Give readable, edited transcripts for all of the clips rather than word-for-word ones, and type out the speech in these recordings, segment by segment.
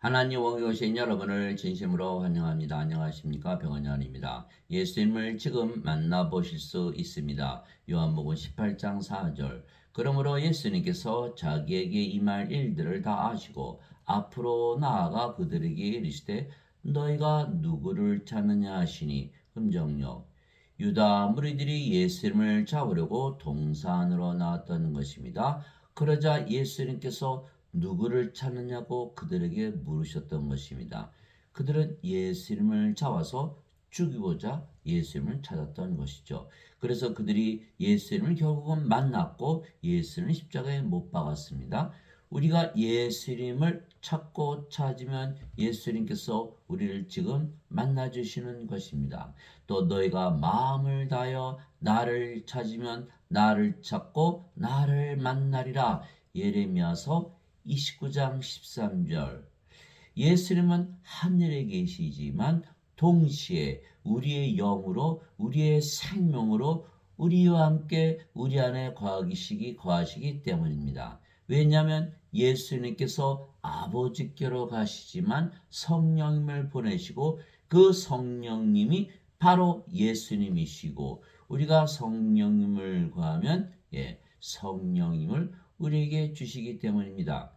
하나님 오게 오신 여러분을 진심으로 환영합니다. 안녕하십니까? 병원장입니다. 예수님을 지금 만나보실 수 있습니다. 요한복음 18장 4절. 그러므로 예수님께서 자기에게 임할 일들을 다 아시고 앞으로 나아가 그들에게 이르시되 너희가 누구를 찾느냐 하시니 금정역. 유다 무리들이 예수님을 잡으려고 동산으로 나왔던 것입니다. 그러자 예수님께서 누구를 찾느냐고 그들에게 물으셨던 것입니다. 그들은 예수님을 잡아서 죽이고자 예수님을 찾았던 것이죠. 그래서 그들이 예수님을 결국은 만났고 예수님을 십자가에 못 박았습니다. 우리가 예수님을 찾고 찾으면 예수님께서 우리를 지금 만나주시는 것입니다. 또 너희가 마음을 다하여 나를 찾으면 나를 찾고 나를 만나리라. 예레미야서 29장 13절. 예수님은 하늘에 계시지만 동시에 우리의 영으로 우리의 생명으로 우리와 함께 우리 안에 거하시기 때문입니다. 왜냐하면 예수님께서 아버지께로 가시지만 성령님을 보내시고 그 성령님이 바로 예수님이시고 우리가 성령님을 구하면 성령님을 우리에게 주시기 때문입니다.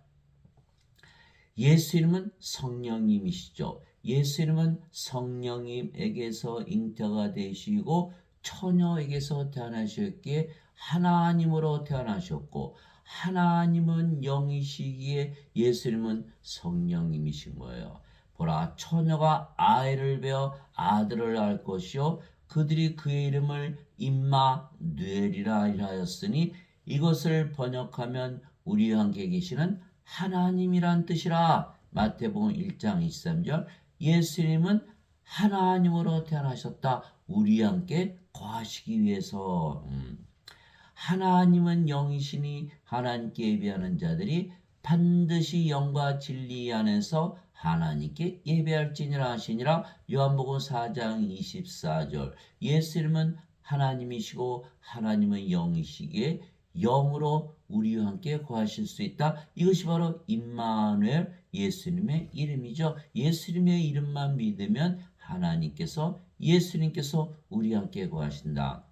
예수님은 성령님이시죠. 예수님은 성령님에게서 잉태가 되시고 처녀에게서 태어나셨기에 하나님으로 태어나셨고 하나님은 영이시기에 예수님은 성령님이신 거예요. 보라 처녀가 아이를 베어 아들을 낳을 것이요 그들이 그의 이름을 임마누엘이라 하였으니 이것을 번역하면 우리와 함께 계시는 하나님이란 뜻이라. 마태복음 1장 23절. 예수님은 하나님으로 태어나셨다. 우리와 함께 거하시기 위해서. 하나님은 영이시니 하나님께 예배하는 자들이 반드시 영과 진리 안에서 하나님께 예배할지니라 하시니라. 요한복음 4장 24절. 예수님은 하나님이시고 하나님은 영이시기에 영으로 우리와 함께 거하실 수 있다. 이것이 바로 임마누엘 예수님의 이름이죠. 예수님의 이름만 믿으면 예수님께서 우리와 함께 거하신다.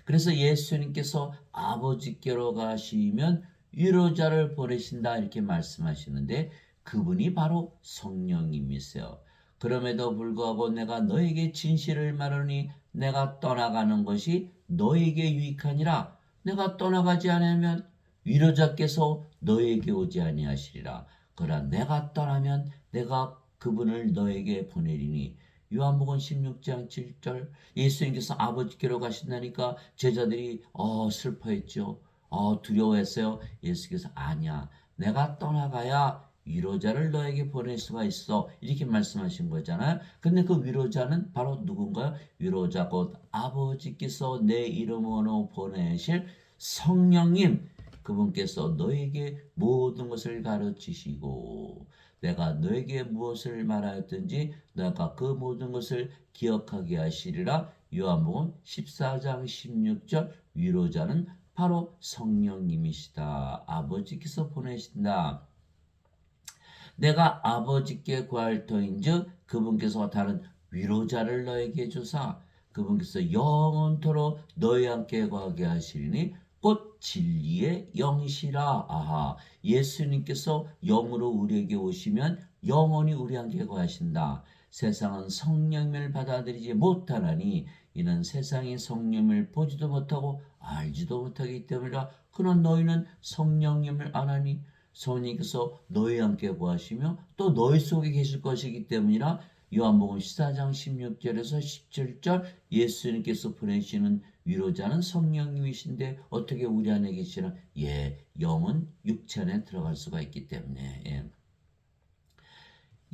그래서 예수님께서 아버지께로 가시면 위로자를 보내신다 이렇게 말씀하시는데 그분이 바로 성령님이세요. 그럼에도 불구하고 내가 너에게 진실을 말하니 내가 떠나가는 것이 너에게 유익하니라. 내가 떠나가지 않으면 위로자께서 너에게 오지 아니하시리라. 그러나 내가 떠나면 내가 그분을 너에게 보내리니. 요한복음 16장 7절. 예수님께서 아버지께로 가신다니까 제자들이 슬퍼했죠. 두려워했어요. 예수께서 아니야. 내가 떠나가야 위로자를 너에게 보낼 수가 있어. 이렇게 말씀하신 거잖아요. 근데 그 위로자는 바로 누군가요? 위로자 곧 아버지께서 내 이름으로 보내실 성령님. 그분께서 너에게 모든 것을 가르치시고 내가 너에게 무엇을 말하였든지 너가 그 모든 것을 기억하게 하시리라. 요한복음 14장 16절. 위로자는 바로 성령님이시다. 아버지께서 보내신다. 내가 아버지께 구할 터인즉 그분께서 다른 위로자를 너에게 주사 그분께서 영원토록 너희와 함께 거하게 하시리니 곧 진리의 영이시라. 아하, 예수님께서 영으로 우리에게 오시면 영원히 우리와 함께 거하신다. 세상은 성령을 받아들이지 못하나니 이는 세상이 성령을 보지도 못하고 알지도 못하기 때문이라. 그러나 너희는 성령님을 아나니 성령님께서 너희와 함께 거하시며 또 너희 속에 계실 것이기 때문이라. 요한복음 14장 16절에서 17절. 예수님께서 보내시는 위로자는 성령님이신데 어떻게 우리 안에 계시나? 영은 육체 안에 들어갈 수가 있기 때문에.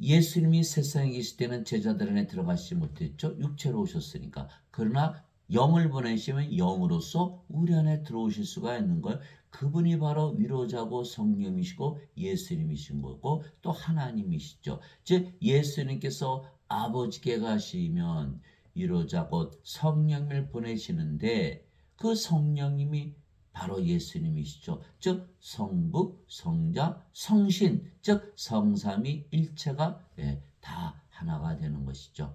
예수님이 세상에 계실 때는 제자들 안에 들어가시지 못했죠. 육체로 오셨으니까. 그러나 영을 보내시면 영으로서 우리 안에 들어오실 수가 있는 거예요. 그분이 바로 위로자고 성령이시고 예수님이신 거고 또 하나님이시죠. 즉 예수님께서 아버지께 가시면 위로자 곧 성령을 보내시는데 그 성령님이 바로 예수님이시죠. 즉 성부, 성자, 성신, 즉 성삼위 일체가 다 하나가 되는 것이죠.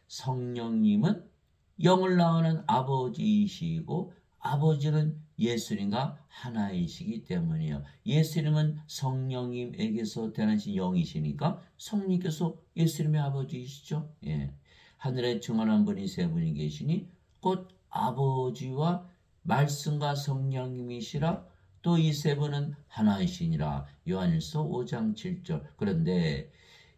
성령님은 영을 낳는 아버지이시고 아버지는 예수님과 하나이시기 때문이에요. 예수님은 성령님에게서 태어나신 영이시니까 성령님께서 예수님의 아버지이시죠. 하늘에 증언한 분이 세 분이 계시니 곧 아버지와 말씀과 성령님이시라. 또 이 세 분은 하나이시니라. 요한일서 5장 7절. 그런데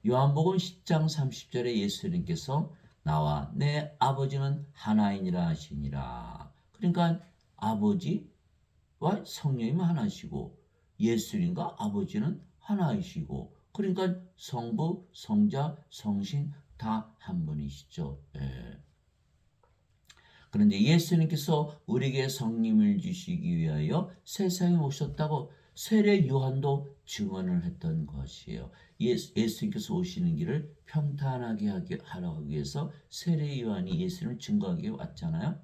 요한복음 10장 30절에 예수님께서 나와 내 아버지는 하나이니라 하시니라. 그러니까 아버지와 성령님은 하나시고 예수님과 아버지는 하나이시고 그러니까 성부, 성자, 성신 다 한 분이시죠. 그런데 예수님께서 우리에게 성령을 주시기 위하여 세상에 오셨다고 세례 요한도 증언을 했던 것이에요. 예수님께서 오시는 길을 평탄하게 하기 위해서 세례 요한이 예수님을 증거하기 위해 왔잖아요.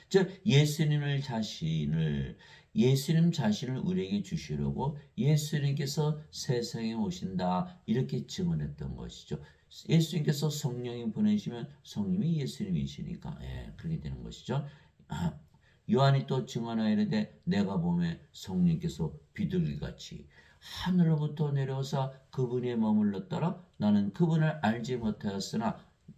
즉 예수님 자신을 우리에게 주시려고 예수님께서 세상에 오신다 이렇게 증언했던 것이죠. 예수님께서 성령이 보내시면 성령이 예수님이시니까 그렇게 되는 것이죠. 요한이 또 증언하여 이르되 내가 보매 성령께서 비둘기같이 하늘로부터 내려오사 그분이 머물렀더라. 나는 그분을 알지 못하였으나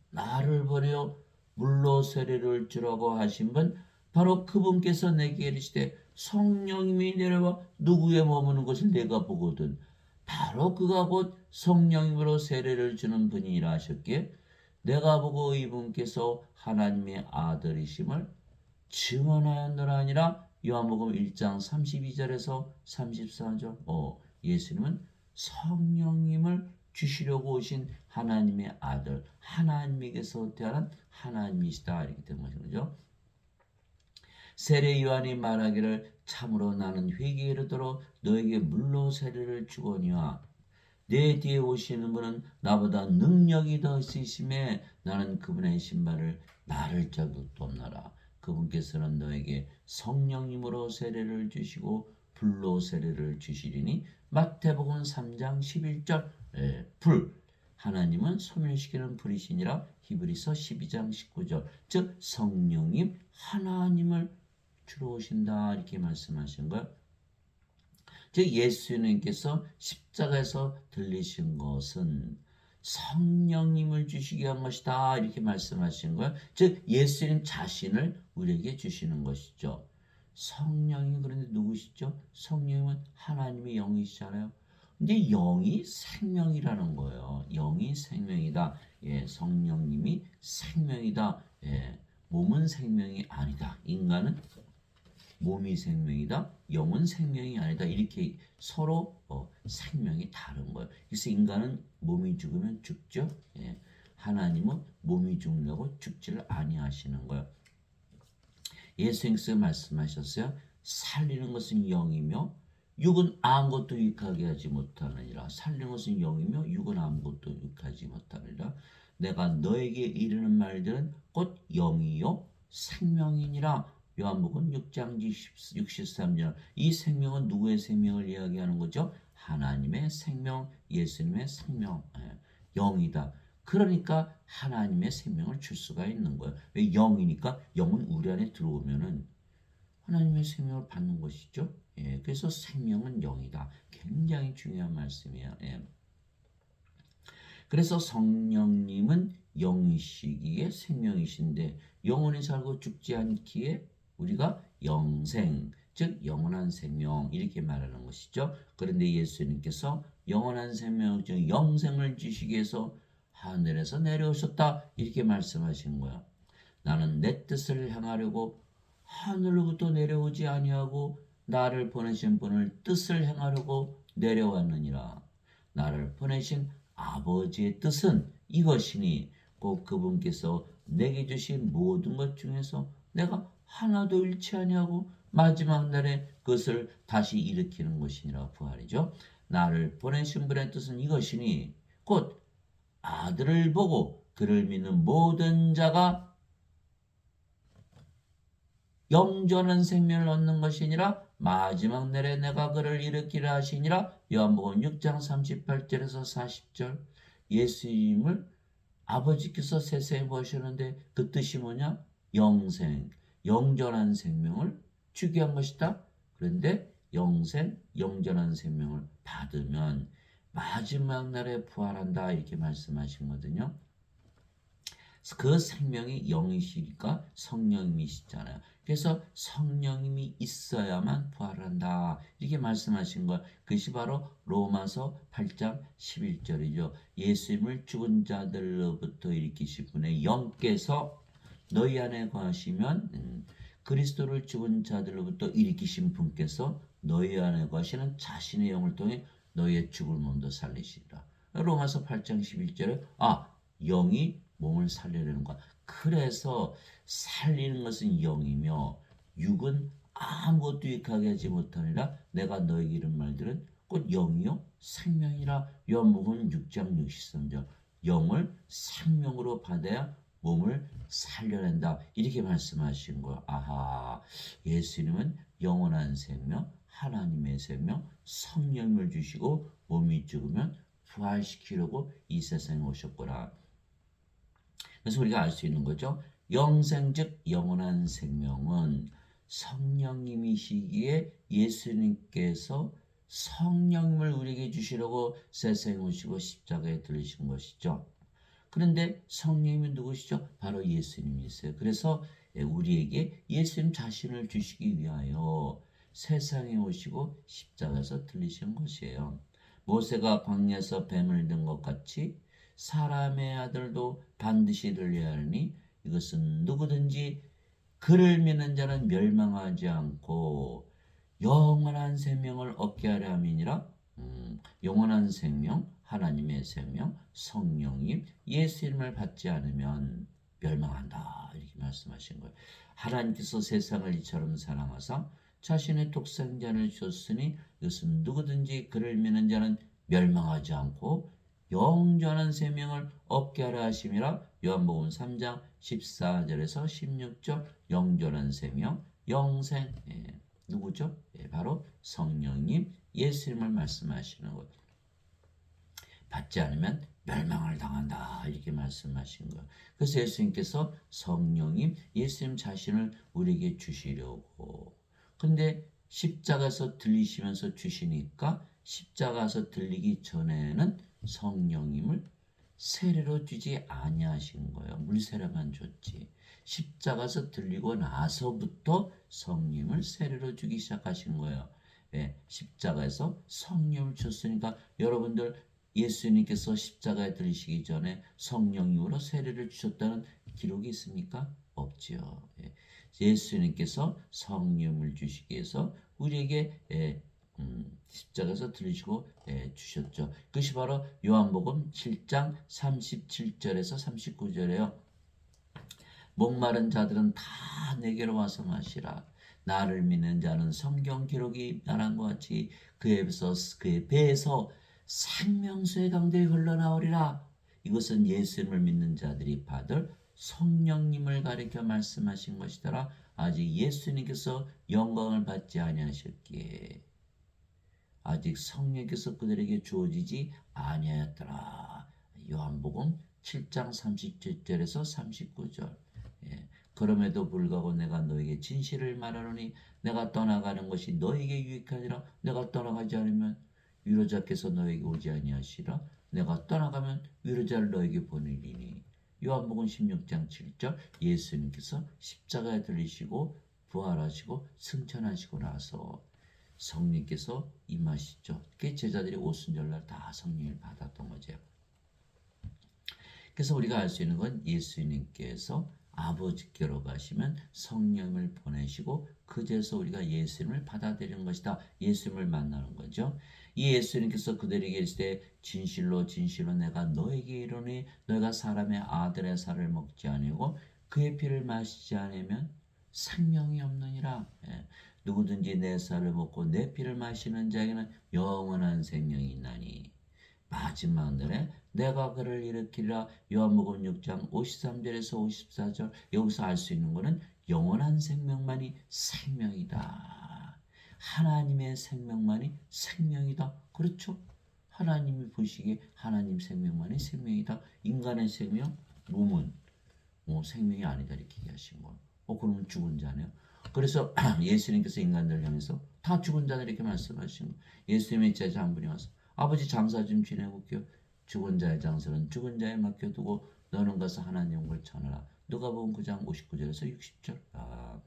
나를 보내어 물로 세례를 주라고 하신 분 바로 그분께서 내게 이르시되 성령님이 내려와 누구에 머무는 것을 내가 보거든 바로 그가 곧 성령님으로 세례를 주는 분이라 하셨기에 내가 보고 이분께서 하나님의 아들이심을 증언하였노라 하니라. 요한복음 1장 32절에서 34절. 예수님은 성령님을 주시려고 오신 하나님의 아들, 하나님에게서 태어난 하나님이시다 이렇게 된 것이죠. 세례 요한이 말하기를 참으로 나는 회개에 이르도록 너에게 물로 세례를 주거니와 내 뒤에 오시는 분은 나보다 능력이 더 있으심에 나는 그분의 신발을 나를 자도 없노라. 그분께서는 너에게 성령님으로 세례를 주시고 불로 세례를 주시리니 마태복음 3장 11절. 불 하나님은 소멸시키는 불이시니라. 히브리서 12장 19절. 즉 성령님 하나님을 주러 오신다 이렇게 말씀하신 거예요. 즉 예수님께서 십자가에서 들리신 것은 성령님을 주시게 한 것이다 이렇게 말씀하신 거예요. 즉 예수님 자신을 우리에게 주시는 것이죠. 성령이 그런데 누구시죠? 성령은 하나님의 영이시잖아요. 근데 영이 생명이라는 거예요. 영이 생명이다. 성령님이 생명이다. 몸은 생명이 아니다. 인간은 몸이 생명이다. 영은 생명이 아니다. 이렇게 서로 생명이 다른 거예요. 그래서 인간은 몸이 죽으면 죽죠. 하나님은 몸이 죽는다고 죽지를 아니하시는 거예요. 예수님께서 말씀하셨어요. 살리는 것은 영이며 육은 아무것도 유익하게 하지 못하느니라. 살리는 것은 영이며 육은 아무것도 유익하지 못하느니라. 내가 너에게 이르는 말들은 곧 영이요 생명이니라. 요한복음 6장 63절. 이 생명은 누구의 생명을 이야기하는 거죠? 하나님의 생명, 예수님의 생명, 영이다. 그러니까 하나님의 생명을 줄 수가 있는 거예요. 왜 영이니까 영은 우리 안에 들어오면은 하나님의 생명을 받는 것이죠. 그래서 생명은 영이다. 굉장히 중요한 말씀이에요. 그래서 성령님은 영이시기에 생명이신데 영원히 살고 죽지 않기에 우리가 영생, 즉 영원한 생명 이렇게 말하는 것이죠. 그런데 예수님께서 영원한 생명, 즉 영생을 주시기 위해서 하늘에서 내려오셨다 이렇게 말씀하신 거야. 나는 내 뜻을 행하려고 하늘로부터 내려오지 아니하고 나를 보내신 분을 뜻을 행하려고 내려왔느니라. 나를 보내신 아버지의 뜻은 이것이니 곧 그분께서 내게 주신 모든 것 중에서 내가 하나도 잃지 아니하고 마지막 날에 그것을 다시 일으키는 것이니라. 부활이죠. 나를 보내신 분의 뜻은 이것이니 곧 아들을 보고 그를 믿는 모든 자가 영존한 생명을 얻는 것이니라. 마지막 날에 내가 그를 일으키라 하시니라. 요한복음 6장 38절에서 40절. 예수님을 아버지께서 세상에 보시는데 그 뜻이 뭐냐? 영생, 영존한 생명을 주게 한 것이다. 그런데 영생, 영존한 생명을 받으면 마지막 날에 부활한다 이렇게 말씀하신 거거든요. 그 생명이 영이시니까 성령님이시잖아요. 그래서 성령님이 있어야만 부활한다 이렇게 말씀하신 것, 그것이 바로 로마서 8장 11절이죠. 예수님을 죽은 자들로부터 일으키신 분의 영께서 너희 안에 거하시면 그리스도를 죽은 자들로부터 일으키신 분께서 너희 안에 거하시는 자신의 영을 통해 너희의 죽을 몸도 살리시리라. 로마서 8장 11절에 영이 몸을 살리려는 거야. 그래서 살리는 것은 영이며 육은 아무것도 유익하게 하지 못하니라. 내가 너에게 이런 말들은 곧 영이요 생명이라. 요한복음 6장 63절. 영을 생명으로 받아야 몸을 살려낸다 이렇게 말씀하신 거야. 아하, 예수님은 영원한 생명, 하나님의 생명, 성령을 주시고 몸이 죽으면 부활시키려고 이 세상에 오셨구나. 그래서 우리가 알 수 있는 거죠. 영생 즉 영원한 생명은 성령님이시기에 예수님께서 성령을 우리에게 주시려고 세상에 오시고 십자가에 들리신 것이죠. 그런데 성령님이 누구시죠? 바로 예수님이세요. 그래서 우리에게 예수님 자신을 주시기 위하여 세상에 오시고 십자가에서 들리신 것이에요. 모세가 광야에서 뱀을 든 것 같이 사람의 아들도 반드시 들려야 하니 이것은 누구든지 그를 믿는 자는 멸망하지 않고 영원한 생명을 얻게 하려 함이니라. 영원한 생명, 하나님의 생명, 성령님, 예수 이름을 받지 않으면 멸망한다 이렇게 말씀하신 거예요. 하나님께서 세상을 이처럼 사랑하사 자신의 독생자를 주셨으니 이것은 누구든지 그를 믿는 자는 멸망하지 않고 영원한 생명을 얻게 하려 하심이라. 요한복음 3장 14절에서 16절. 영원한 생명, 영생, 누구죠? 바로 성령님, 예수님을 말씀하시는 것. 받지 않으면 멸망을 당한다 이렇게 말씀하신 거예요. 그래서 예수님께서 성령님, 예수님 자신을 우리에게 주시려고. 근데 십자가에서 들리시면서 주시니까 십자가에서 들리기 전에는 성령님을 세례로 주지 아니하신 거예요. 물세례만 줬지. 십자가에서 들리고 나서부터 성령님을 세례로 주기 시작하신 거예요. 십자가에서 성령을 줬으니까 여러분들 예수님께서 십자가에 들리시기 전에 성령님으로 세례를 주셨다는 기록이 있습니까? 없지요. 예수님께서 성령을 주시기 위해서 우리에게 십자가에서 들리시고 주셨죠. 그것이 바로 요한복음 7장 37절에서 39절이에요. 목마른 자들은 다 내게로 와서 마시라. 나를 믿는 자는 성경 기록이 말한 것 같이 그의 배에서 생명수의 강들이 흘러나오리라. 이것은 예수님을 믿는 자들이 받을 성령님을 가리켜 말씀하신 것이더라. 아직 예수님께서 영광을 받지 아니하셨기에 아직 성령께서 그들에게 주어지지 아니하였더라. 요한복음 7장 37절에서 39절. 그럼에도 불구하고 내가 너에게 진실을 말하노니 내가 떠나가는 것이 너에게 유익하니라. 내가 떠나가지 않으면 위로자께서 너에게 오지 아니하시라. 내가 떠나가면 위로자를 너에게 보내리니. 요한복음 16장 7절. 예수님께서 십자가에 들리시고 부활하시고 승천하시고 나서 성령께서 임하시죠. 그 제자들이 오순절날 다 성령을 받았던 거죠. 그래서 우리가 알 수 있는 건 예수님께서 아버지께로 가시면 성령을 보내시고 그제서 우리가 예수님을 받아들이는 것이다. 예수님을 만나는 거죠. 이 예수님께서 그들에게 이르시되 진실로 진실로 내가 너에게 이르노니 너희가 사람의 아들의 살을 먹지 아니하고 그의 피를 마시지 않으면 생명이 없느니라. 누구든지 내 살을 먹고 내 피를 마시는 자에게는 영원한 생명이 있나니 마지막 날에 내가 그를 일으키리라. 요한복음 6장 53절에서 54절. 여기서 알 수 있는 것은 영원한 생명만이 생명이다. 하나님의 생명만이 생명이다. 그렇죠? 하나님이 보시기에 하나님 생명만이 생명이다. 인간의 생명, 몸은 생명이 아니다 이렇게 얘기하신 거예요. 그러면 죽은 자네요. 그래서 예수님께서 인간들 향해서 다 죽은 자들 이렇게 말씀하신 거예요. 예수님의 제자 한 분이 와서 아버지 장사 좀 지내고 올게요. 죽은 자의 장사는 죽은 자에 맡겨두고 너는 가서 하나님 영광을 전하라. 누가복음 9장 59절에서 60절.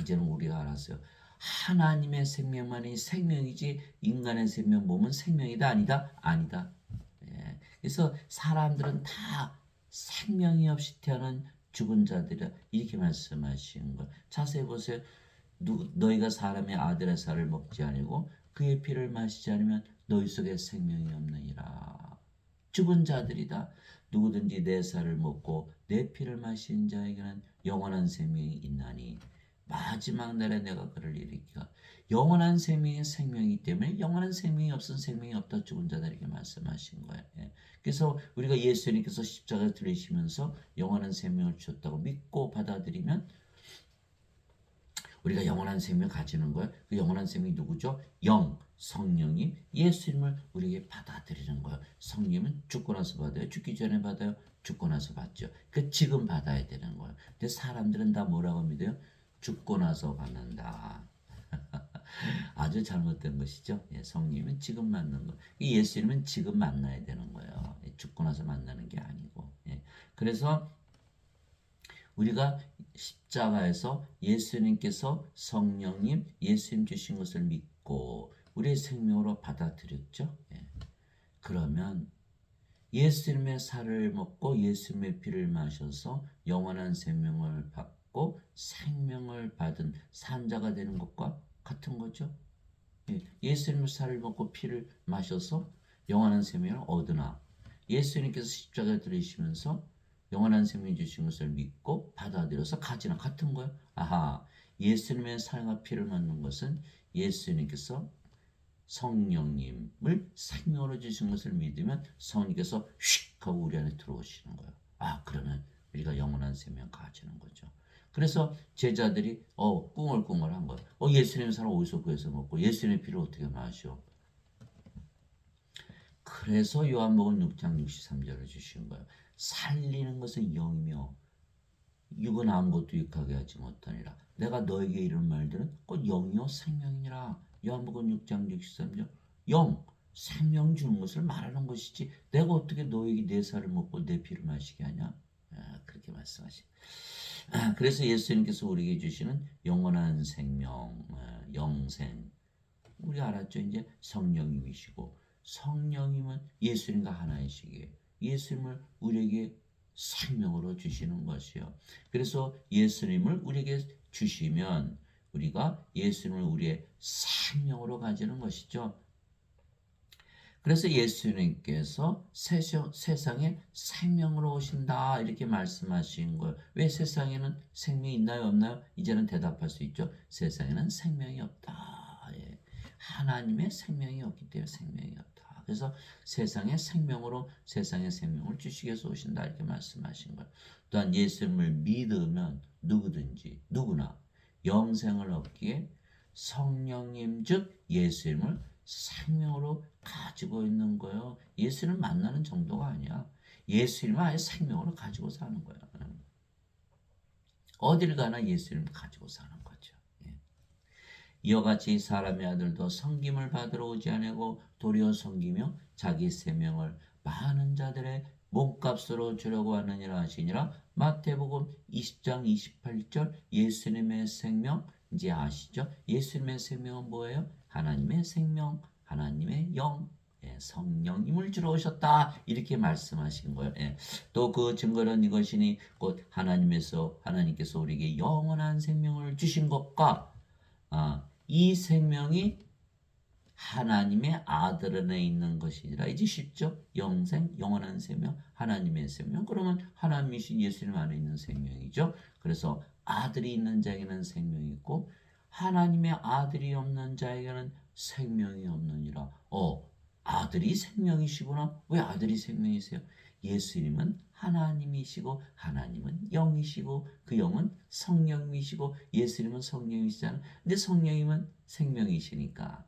이제는 우리가 알았어요. 하나님의 생명만이 생명이지 인간의 생명 몸은 생명이다 아니다? 아니다. 예. 그래서 사람들은 다 생명이 없이 태어난 죽은 자들이라 이렇게 말씀하신 거. 자세히 보세요. 너희가 사람의 아들의 살을 먹지 아니고 그의 피를 마시지 않으면 너희 속에 생명이 없느니라. 죽은 자들이다. 누구든지 내 살을 먹고 내 피를 마신 자에게는 영원한 생명이 있나니 마지막 날에 내가 그를 일으키가. 영원한 생명이 생명이기 때문에 영원한 생명이 없은 생명이 없다. 죽은 자들에게 말씀하신 거예요. 그래서 우리가 예수님께서 십자가를 들리시면서 영원한 생명을 주셨다고 믿고 받아들이면 우리가 영원한 생명 가지는 거예요. 그 영원한 생명이 누구죠? 성령님, 예수님을 우리에게 받아들이는 거예요. 성령님은 죽고 나서 받아요? 죽기 전에 받아요? 죽고 나서 받죠. 그 지금 받아야 되는 거예요. 근데 사람들은 다 뭐라고 믿어요? 죽고 나서 받는다. 아주 잘못된 것이죠. 성령님은 지금 만나는 거. 예수님은 지금 만나야 되는 거예요. 죽고 나서 만나는 게 아니고. 그래서 우리가 십자가에서 예수님께서 성령님, 예수님 주신 것을 믿고 우리의 생명으로 받아들였죠. 그러면 예수님의 살을 먹고 예수님의 피를 마셔서 영원한 생명을 받고 생명을 받은 산자가 되는 것과 같은 거죠. 예수님의 살을 먹고 피를 마셔서 영원한 생명을 얻으나 예수님께서 십자가에 들으시면서 영원한 생명 주신 것을 믿고 받아들여서 가지나 같은 거예요. 예수님의 살과 피를 맞는 것은 예수님께서 성령님을 생명으로 주신 것을 믿으면 성령께서 휙 하고 우리 안에 들어오시는 거예요. 그러면 우리가 영원한 생명 가지는 거죠. 그래서 제자들이 꿍얼꿍얼한 거예요. 예수님의 살을 어디서 구해서 먹고 예수님의 피를 어떻게 마셔? 그래서 요한복음 6장 63절을 주신 거예요. 살리는 것은 영이며 육은 아무것도 유익하게 하지 못하니라. 내가 너에게 이런 말들은 곧 영이요 생명이니라. 요한복음 6장 63절. 생명 주는 것을 말하는 것이지 내가 어떻게 너에게 내 살을 먹고 내 피를 마시게 하냐? 그렇게 말씀하시. 그래서 예수님께서 우리에게 주시는 영원한 생명, 영생. 우리 알았죠? 이제 성령님이시고 성령님은 예수님과 하나이시기에 예수님을 우리에게 생명으로 주시는 것이요. 그래서 예수님을 우리에게 주시면 우리가 예수님을 우리의 생명으로 가지는 것이죠. 그래서 예수님께서 세상에 생명으로 오신다 이렇게 말씀하신 거예요. 왜 세상에는 생명이 있나요 없나요? 이제는 대답할 수 있죠. 세상에는 생명이 없다. 하나님의 생명이 없기 때문에 생명이 없다. 그래서 세상의 생명으로 세상의 생명을 주시기 위해서 오신다 이렇게 말씀하신 거예요. 또한 예수님을 믿으면 누구나 영생을 얻기에 성령님 즉 예수님을 생명으로 가지고 있는 거예요. 예수님을 만나는 정도가 아니야. 예수님을 아예 생명으로 가지고 사는 거야. 어딜 가나 예수님을 가지고 사는 거죠. 이와 같이 사람의 아들도 섬김을 받으러 오지 아니하고 도리어 섬기며 자기 생명을 많은 자들의 몸값으로 주려고 하느니라 하시니라. 마태복음 20장 28절. 예수님의 생명 이제 아시죠? 예수님의 생명은 뭐예요? 하나님의 생명, 하나님의 영, 성령님을 주러 오셨다 이렇게 말씀하신 거예요. 또 그 증거는 이것이니 곧 하나님께서 우리에게 영원한 생명을 주신 것과 이 생명이 하나님의 아들 안에 있는 것이니라. 이제 쉽죠? 영원한 생명, 하나님의 생명. 그러면 하나님이신 예수님 안에 있는 생명이죠. 그래서 아들이 있는 자에게는 생명이 있고 하나님의 아들이 없는 자에게는 생명이 없느니라. 아들이 생명이시구나. 왜 아들이 생명이세요? 예수님은 하나님이시고 하나님은 영이시고 그 영은 성령이시고 예수님은 성령이시잖아요. 근데 성령님은 생명이시니까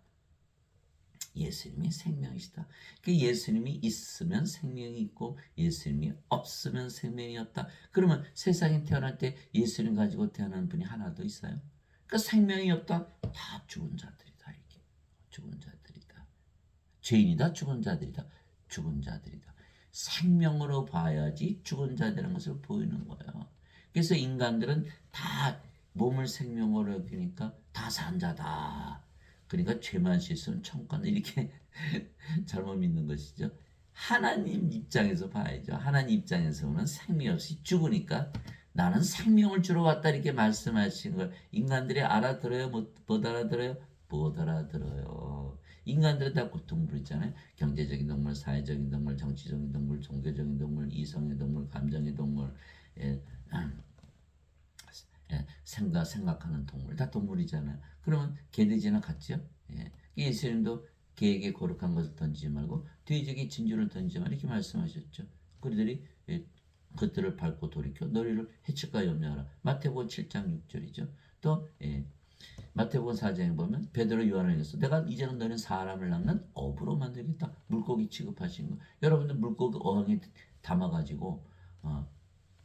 예수님이 생명이시다. 그 예수님이 있으면 생명이 있고 예수님이 없으면 생명이 없다. 그러면 세상에 태어날 때 예수님 가지고 태어난 분이 하나도 있어요? 그러니까 생명이 없다. 다 죽은 자들이다. 이게 죽은 자들이다. 죄인이다. 죽은 자들이다. 죽은 자들이다. 생명으로 봐야지 죽은 자들인 것을 보이는 거예요. 그래서 인간들은 다 몸을 생명으로 여기니까 다 산 자다. 그러니까 죄만 씻으면 천국 간다. 이렇게 잘못 믿는 것이죠. 하나님 입장에서 봐야죠. 하나님 입장에서는 생명 없이 죽으니까 나는 생명을 주러 왔다 이렇게 말씀하신 걸 인간들이 알아들어요? 못 알아들어요? 못 알아들어요. 인간들은 다 고통부리잖아요. 경제적인 동물, 사회적인 동물, 정치적인 동물, 종교적인 동물, 이성의 동물, 감정의 동물, 예, 생각하는 동물 다 동물이잖아요. 그러면 개돼지나 같죠? 예. 예수님도 개에게 거룩한 것을 던지지 말고 돼지에게 진주를 던지지 말고 이렇게 말씀하셨죠. 그들이 그들을 밟고 돌이켜 너희를 해칠까 염려하라. 마태복음 7장 6절이죠. 또 마태복음 4장에 보면 베드로 요한을 얘기했어. 내가 이제는 너희는 사람을 낚는 어부로 만들겠다. 물고기 취급하신 거. 여러분들 물고기 어항에 담아가지고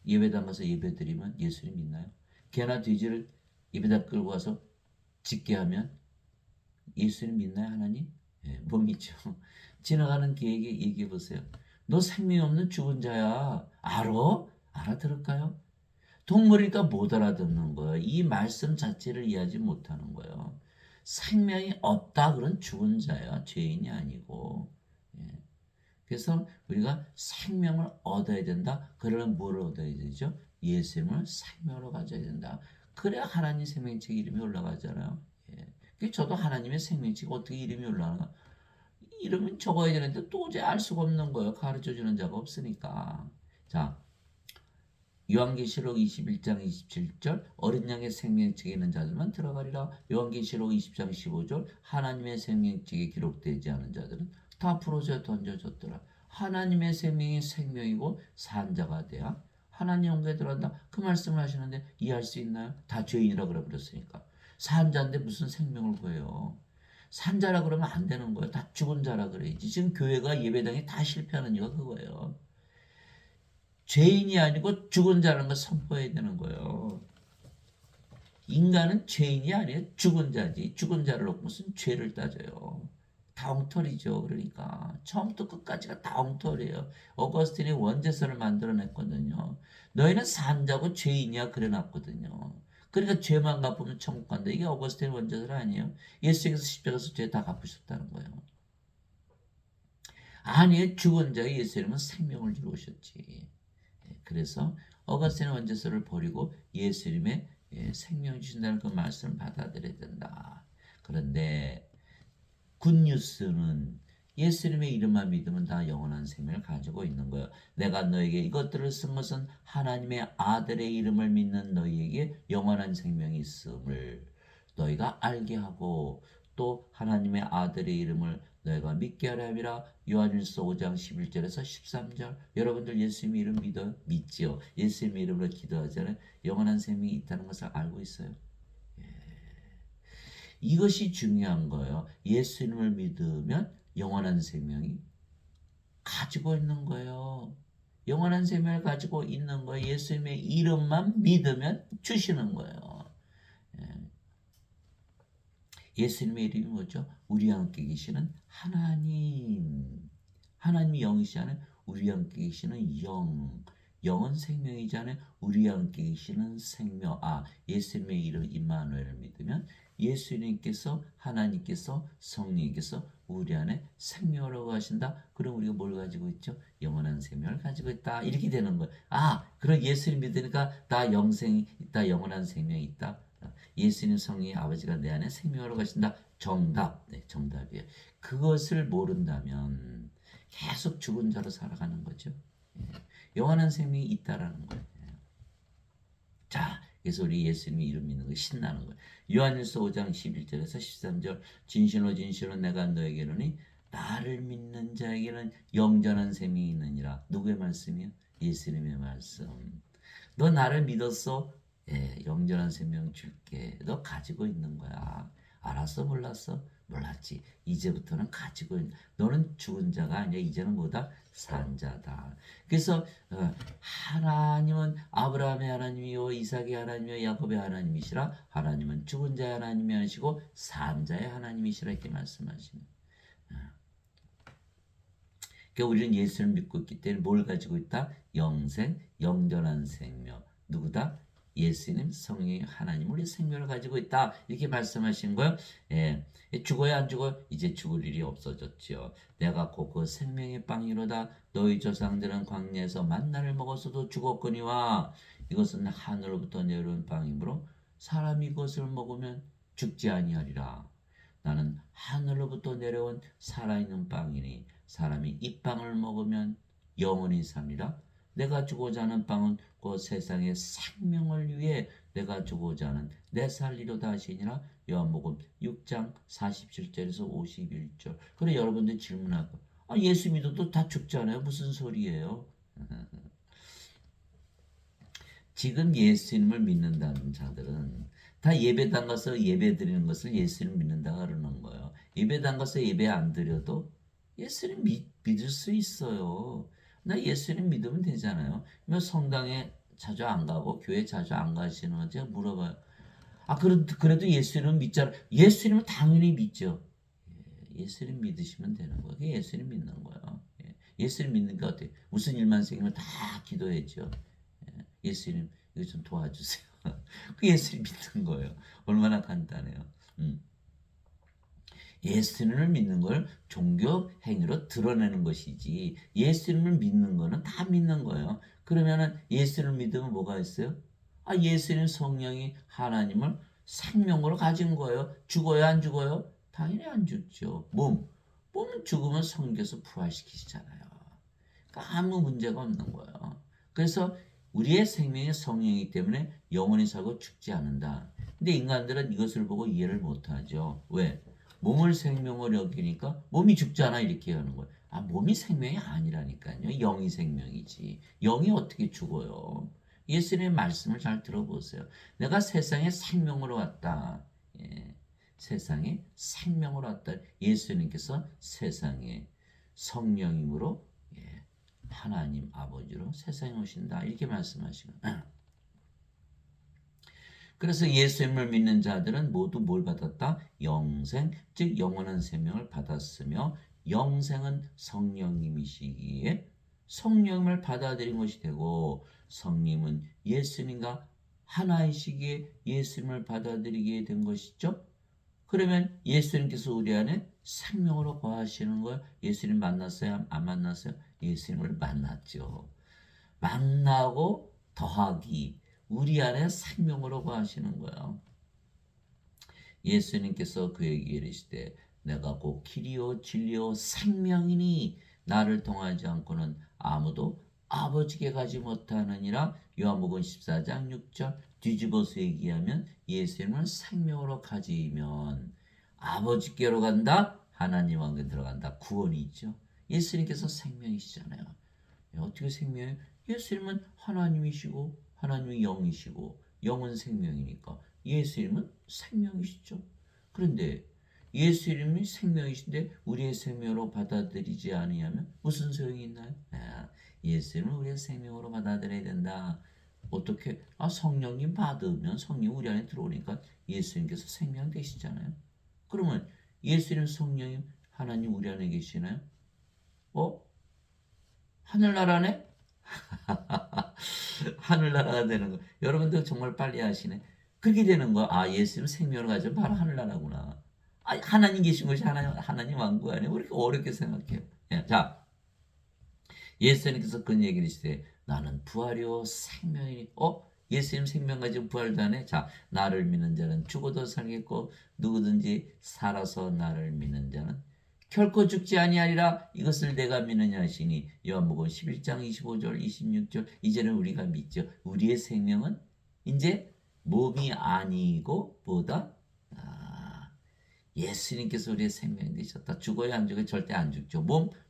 예배당 가서 예배드리면 예수님 믿나요? 개나 돼지를 입에다 끌고 와서 짓게 하면 예수님 믿나요? 하나님? 못 믿죠. 지나가는 개에게 얘기해 보세요. 너 생명 없는 죽은 자야. 알아? 알아들을까요? 동물이니까 못 알아듣는 거예요. 이 말씀 자체를 이해하지 못하는 거예요. 생명이 없다 그런 죽은 자야. 죄인이 아니고. 그래서 우리가 생명을 얻어야 된다. 그러면 뭘 얻어야 되죠? 예수님을 생명으로 가져야 된다. 그래야 하나님 생명책 이름이 올라가잖아요. 저도 하나님의 생명책 어떻게 이름이 올라가나? 이름은 적어야 되는데 도저히 알 수가 없는 거예요. 가르쳐주는 자가 없으니까. 자, 요한계시록 21장 27절 어린 양의 생명책에 있는 자들만 들어가리라. 요한계시록 20장 15절 하나님의 생명책에 기록되지 않은 자들은 다 풀어져 던져졌더라. 하나님의 생명이 생명이고 산 자가 돼야 하나님 영광에 들어간다. 그 말씀을 하시는데 이해할 수 있나요? 다 죄인이라 그래 버렸으니까. 산 자인데 무슨 생명을 구해요? 산 자라 그러면 안 되는 거예요. 다 죽은 자라 그래야지. 지금 교회가 예배당이 다 실패하는 이유가 그거예요. 죄인이 아니고 죽은 자라는 걸 선포해야 되는 거예요. 인간은 죄인이 아니에요. 죽은 자지. 죽은 자를 놓고 무슨 죄를 따져요. 다 엉터리죠. 그러니까 처음부터 끝까지가 다 엉터리예요. 어거스틴이 원죄서를 만들어냈거든요. 너희는 산자고 죄인이야 그래놨거든요. 그러니까 죄만 갚으면 천국 간다. 이게 어거스틴 원죄서 아니에요. 예수께서 십자가에서 죄 다 갚으셨다는 거예요. 아니에요. 죽은 자에 예수님은 생명을 주러 오셨지. 그래서 어거스틴의 원죄서를 버리고 예수님의 생명 주신다는 그 말씀을 받아들여야 된다. 그런데 굿뉴스는 예수님의 이름만 믿으면 다 영원한 생명을 가지고 있는 거예요. 내가 너에게 이것들을 쓴 것은 하나님의 아들의 이름을 믿는 너희에게 영원한 생명이 있음을 너희가 알게 하고 또 하나님의 아들의 이름을 너희가 믿게 하려 함이라. 요한일서 5장 11절에서 13절. 여러분들 예수님 이름 믿어요? 믿지요. 예수님 이름으로 기도하잖아요. 영원한 생명이 있다는 것을 알고 있어요. 이것이 중요한 거예요. 예수님을 믿으면 영원한 생명이 가지고 있는 거예요. 영원한 생명을 가지고 있는 거예요. 예수님의 이름만 믿으면 주시는 거예요. 예수님의 이름이 뭐죠? 우리와 함께 계시는 하나님. 하나님이 영이시잖아요. 우리와 함께 계시는 영. 영은 생명이잖아요. 우리와 함께 계시는 생명. 예수님의 이름 임마누엘을 믿으면 예수님께서 하나님께서 성령님께서 우리 안에 생명이라고 하신다. 그럼 우리가 뭘 가지고 있죠? 영원한 생명을 가지고 있다. 이렇게 되는 거예요. 그럼 예수님 믿으니까 나 영생이 있다. 영원한 생명이 있다. 예수님 성령의 아버지가 내 안에 생명으로 가신다. 정답. 네, 정답이에요. 그것을 모른다면 계속 죽은 자로 살아가는 거죠. 영원한 생명이 있다라는 거예요. 자, 그래서 우리 예수님이 이름 믿는 거 신나는 거예요. 요한일서 5장 11절에서 13절 진실로 진실로 내가 너에게 이르니 나를 믿는 자에게는 영전한 생명이 있느니라. 누구의 말씀이요? 예수님의 말씀. 너 나를 믿었어? 예, 영전한 생명 줄게. 너 가지고 있는 거야. 알았어, 몰랐어? 몰랐지. 이제부터는 가지고 있는. 너는 죽은 자가 아니야. 이제는 뭐다? 산 자다. 그래서 하나님은 아브라함의 하나님이요, 이삭의 하나님이요, 야곱의 하나님이시라. 하나님은 죽은 자의 하나님이 아니시고 산 자의 하나님이시라 이렇게 말씀하시는. 그러니까 우리는 예수를 믿고 있기 때문에 뭘 가지고 있다? 영생, 영전한 생명. 누구다? 예수님, 성령, 하나님, 우리 생명을 가지고 있다. 이렇게 말씀하신 거예요. 예. 죽어야 안 죽어? 이제 죽을 일이 없어졌지요. 내가 곧 그 생명의 빵이로다. 너희 조상들은 광야에서 만나를 먹었어도 죽었거니와 이것은 하늘로부터 내려온 빵이므로 사람이 이것을 먹으면 죽지 아니하리라. 나는 하늘로부터 내려온 살아있는 빵이니 사람이 이 빵을 먹으면 영원히 삽니다. 내가 주고자 하는 빵은 그 세상의 생명을 위해 내가 주고자 하는 내 살리로다 하시니라. 요한복음 6장 47절에서 51절. 그래 여러분들 질문할 거. 아, 예수 믿어도 다 죽잖아요. 무슨 소리예요? 지금 예수님을 믿는다는 자들은 다 예배당 가서 예배 드리는 것을 예수를 믿는다 그러는 거예요. 예배당 가서 예배 안 드려도 예수님 믿을 수 있어요. 나 예수님 믿으면 되잖아요. 뭐 성당에 자주 안 가고 교회 자주 안 가시는 거 제가 물어봐요. 아, 그래도 예수님은 믿잖아. 예수님은 당연히 믿죠. 예수님 믿으시면 되는 거예요. 그게 예수님 믿는 거예요. 예수님 믿는 게 어때요? 무슨 일만 생기면 다 기도했죠. 예수님 이거 좀 도와주세요. 그 예수님 믿는 거예요. 얼마나 간단해요. 예수님을 믿는 걸 종교 행위로 드러내는 것이지 예수님을 믿는 거는 다 믿는 거예요. 그러면은 예수를 믿으면 뭐가 있어요? 아, 예수님 성령이 하나님을 생명으로 가진 거예요. 죽어요, 안 죽어요? 당연히 안 죽죠. 몸은 죽으면 성령께서 부활시키시잖아요. 그러니까 아무 문제가 없는 거예요. 그래서 우리의 생명이 성령이기 때문에 영원히 살고 죽지 않는다. 근데 인간들은 이것을 보고 이해를 못하죠. 왜? 몸을 생명으로 여기니까 몸이 죽잖아 이렇게 하는 거예요. 아, 몸이 생명이 아니라니까요. 영이 생명이지. 영이 어떻게 죽어요? 예수님의 말씀을 잘 들어보세요. 내가 세상에 생명으로 왔다. 예, 세상에 생명으로 왔다. 예수님께서 세상에 성령임으로 하나님 아버지로 세상에 오신다. 이렇게 말씀하시고. 그래서 예수님을 믿는 자들은 모두 뭘 받았다? 영생, 즉 영원한 생명을 받았으며 영생은 성령님이시기에 성령을 받아들인 것이 되고 성령은 예수님과 하나이시기에 예수님을 받아들이게 된 것이죠. 그러면 예수님께서 우리 안에 생명으로 거하시는 걸 예수님 만났어요? 안 만났어요? 예수님을 만났죠. 만나고 더하기 우리 안에 생명으로 거하시는 거예요. 예수님께서 그에게 이르시되 내가 곧 길이요 진리요 생명이니 나를 통하지 않고는 아무도 아버지께 가지 못하느니라. 요한복음 14장 6절. 뒤집어서 얘기하면 예수님을 생명으로 가지면 아버지께로 간다. 하나님 왕국에 들어간다. 구원이 있죠. 예수님께서 생명이시잖아요. 어떻게 생명이에요? 예수님은 하나님이시고 하나님이 영이시고 영은 생명이니까 예수님은 생명이시죠. 그런데 예수님이 생명이신데 우리의 생명으로 받아들이지 아니하면 무슨 소용이 있나요? 예수님을 우리의 생명으로 받아들여야 된다. 어떻게? 아, 성령님 받으면 성령 우리 안에 들어오니까 예수님께서 생명 되시잖아요. 그러면 예수님 성령님 하나님 우리 안에 계시나요? 하늘나라네? 하늘나라가 되는 거. 여러분들 정말 빨리 하시네. 그렇게 되는 거. 아, 예수님 생명을 가지고 바로 하늘나라구나. 아, 하나님 계신 것이 하나님 왕국 아니에요? 왜 이렇게 어렵게 생각해요? 예, 자, 예수님께서 그런 얘기를 하시되 나는 부활이요 생명이니. 예수님 생명 가지고 부활도 안 해? 자, 나를 믿는 자는 죽어도 살겠고 누구든지 살아서 나를 믿는 자는 결코 죽지 아니하리라. 이것을 내가 믿느냐 하시니 요한복음 11장 25절 26절. 이제는 우리가 믿죠. 우리의 생명은 이제 몸이 아니고 뭐다? 예수님께서 우리의 생명이 되셨다. 죽어야 안 죽어요? 절대 안 죽죠.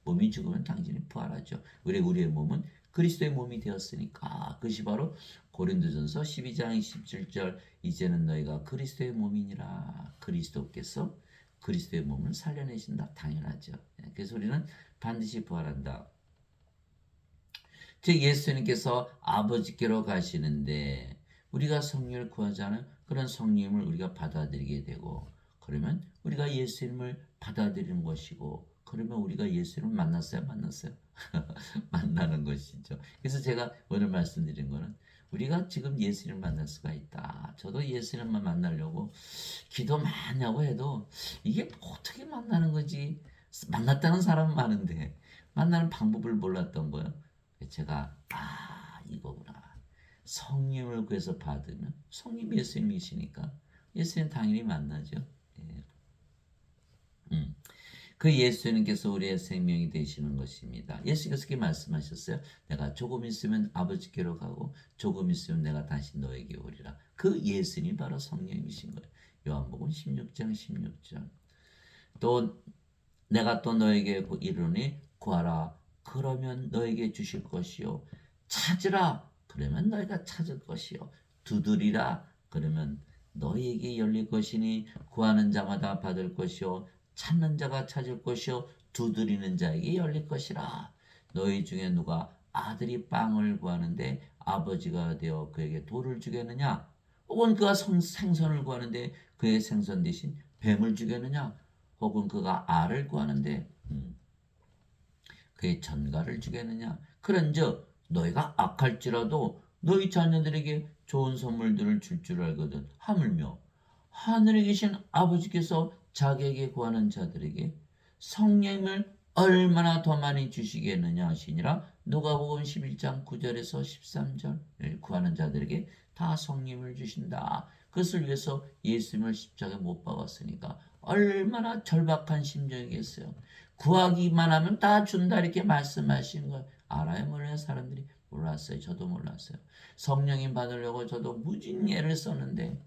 몸이 죽으면 당신이 부활하죠. 우리의 몸은 그리스도의 몸이 되었으니까. 그것이 바로 고린도전서 12장 27절 이제는 너희가 그리스도의 몸이니라. 그리스도께서 그리스도의 몸을 살려내신다. 당연하죠. 그래서 우리는 반드시 부활한다. 즉 예수님께서 아버지께로 가시는데 우리가 성령을 구하지 않은 그런 성령을 우리가 받아들이게 되고 그러면 우리가 예수님을 받아들이는 것이고 그러면 우리가 예수님을 만났어요? 만나는 것이죠. 그래서 제가 오늘 말씀드린 거는 우리가 지금 예수님을 만날 수가 있다. 저도 예수님만 만나려고 기도 많이 하고 해도 이게 어떻게 만나는 거지? 만났다는 사람은 많은데 만나는 방법을 몰랐던 거예요. 제가 이거구나. 성령을 구해서 받으면 성령 예수님이시니까 예수님 당연히 만나죠. 예. 그 예수님께서 우리의 생명이 되시는 것입니다. 예수님께서 그렇게 말씀하셨어요. 내가 조금 있으면 아버지께로 가고 조금 있으면 내가 다시 너에게 오리라. 그 예수님이 바로 성령이신 거예요. 요한복음 16장 16절. 또 내가 또 너에게 이르노니 구하라 그러면 너에게 주실 것이요 찾으라 그러면 너희가 찾을 것이요 두드리라 그러면 너희에게 열릴 것이니 구하는 자마다 받을 것이요 찾는 자가 찾을 것이요 두드리는 자에게 열릴 것이라. 너희 중에 누가 아들이 빵을 구하는데 아버지가 되어 그에게 돌을 주겠느냐? 혹은 그가 생선을 구하는데 그의 생선 대신 뱀을 주겠느냐? 혹은 그가 알을 구하는데 그의 전갈을 주겠느냐? 그런즉 너희가 악할지라도 너희 자녀들에게 좋은 선물들을 줄 알거든. 하물며 하늘에 계신 아버지께서 자기에게 구하는 자들에게 성령을 얼마나 더 많이 주시겠느냐 하시니라. 누가복음 11장 9절에서 13절 구하는 자들에게 다 성령을 주신다. 그것을 위해서 예수님을 십자가에 못 박았으니까 얼마나 절박한 심정이겠어요. 구하기만 하면 다 준다 이렇게 말씀하신 걸 알아요? 몰라요? 사람들이 몰랐어요. 저도 몰랐어요. 성령님 받으려고 저도 무진애를 썼는데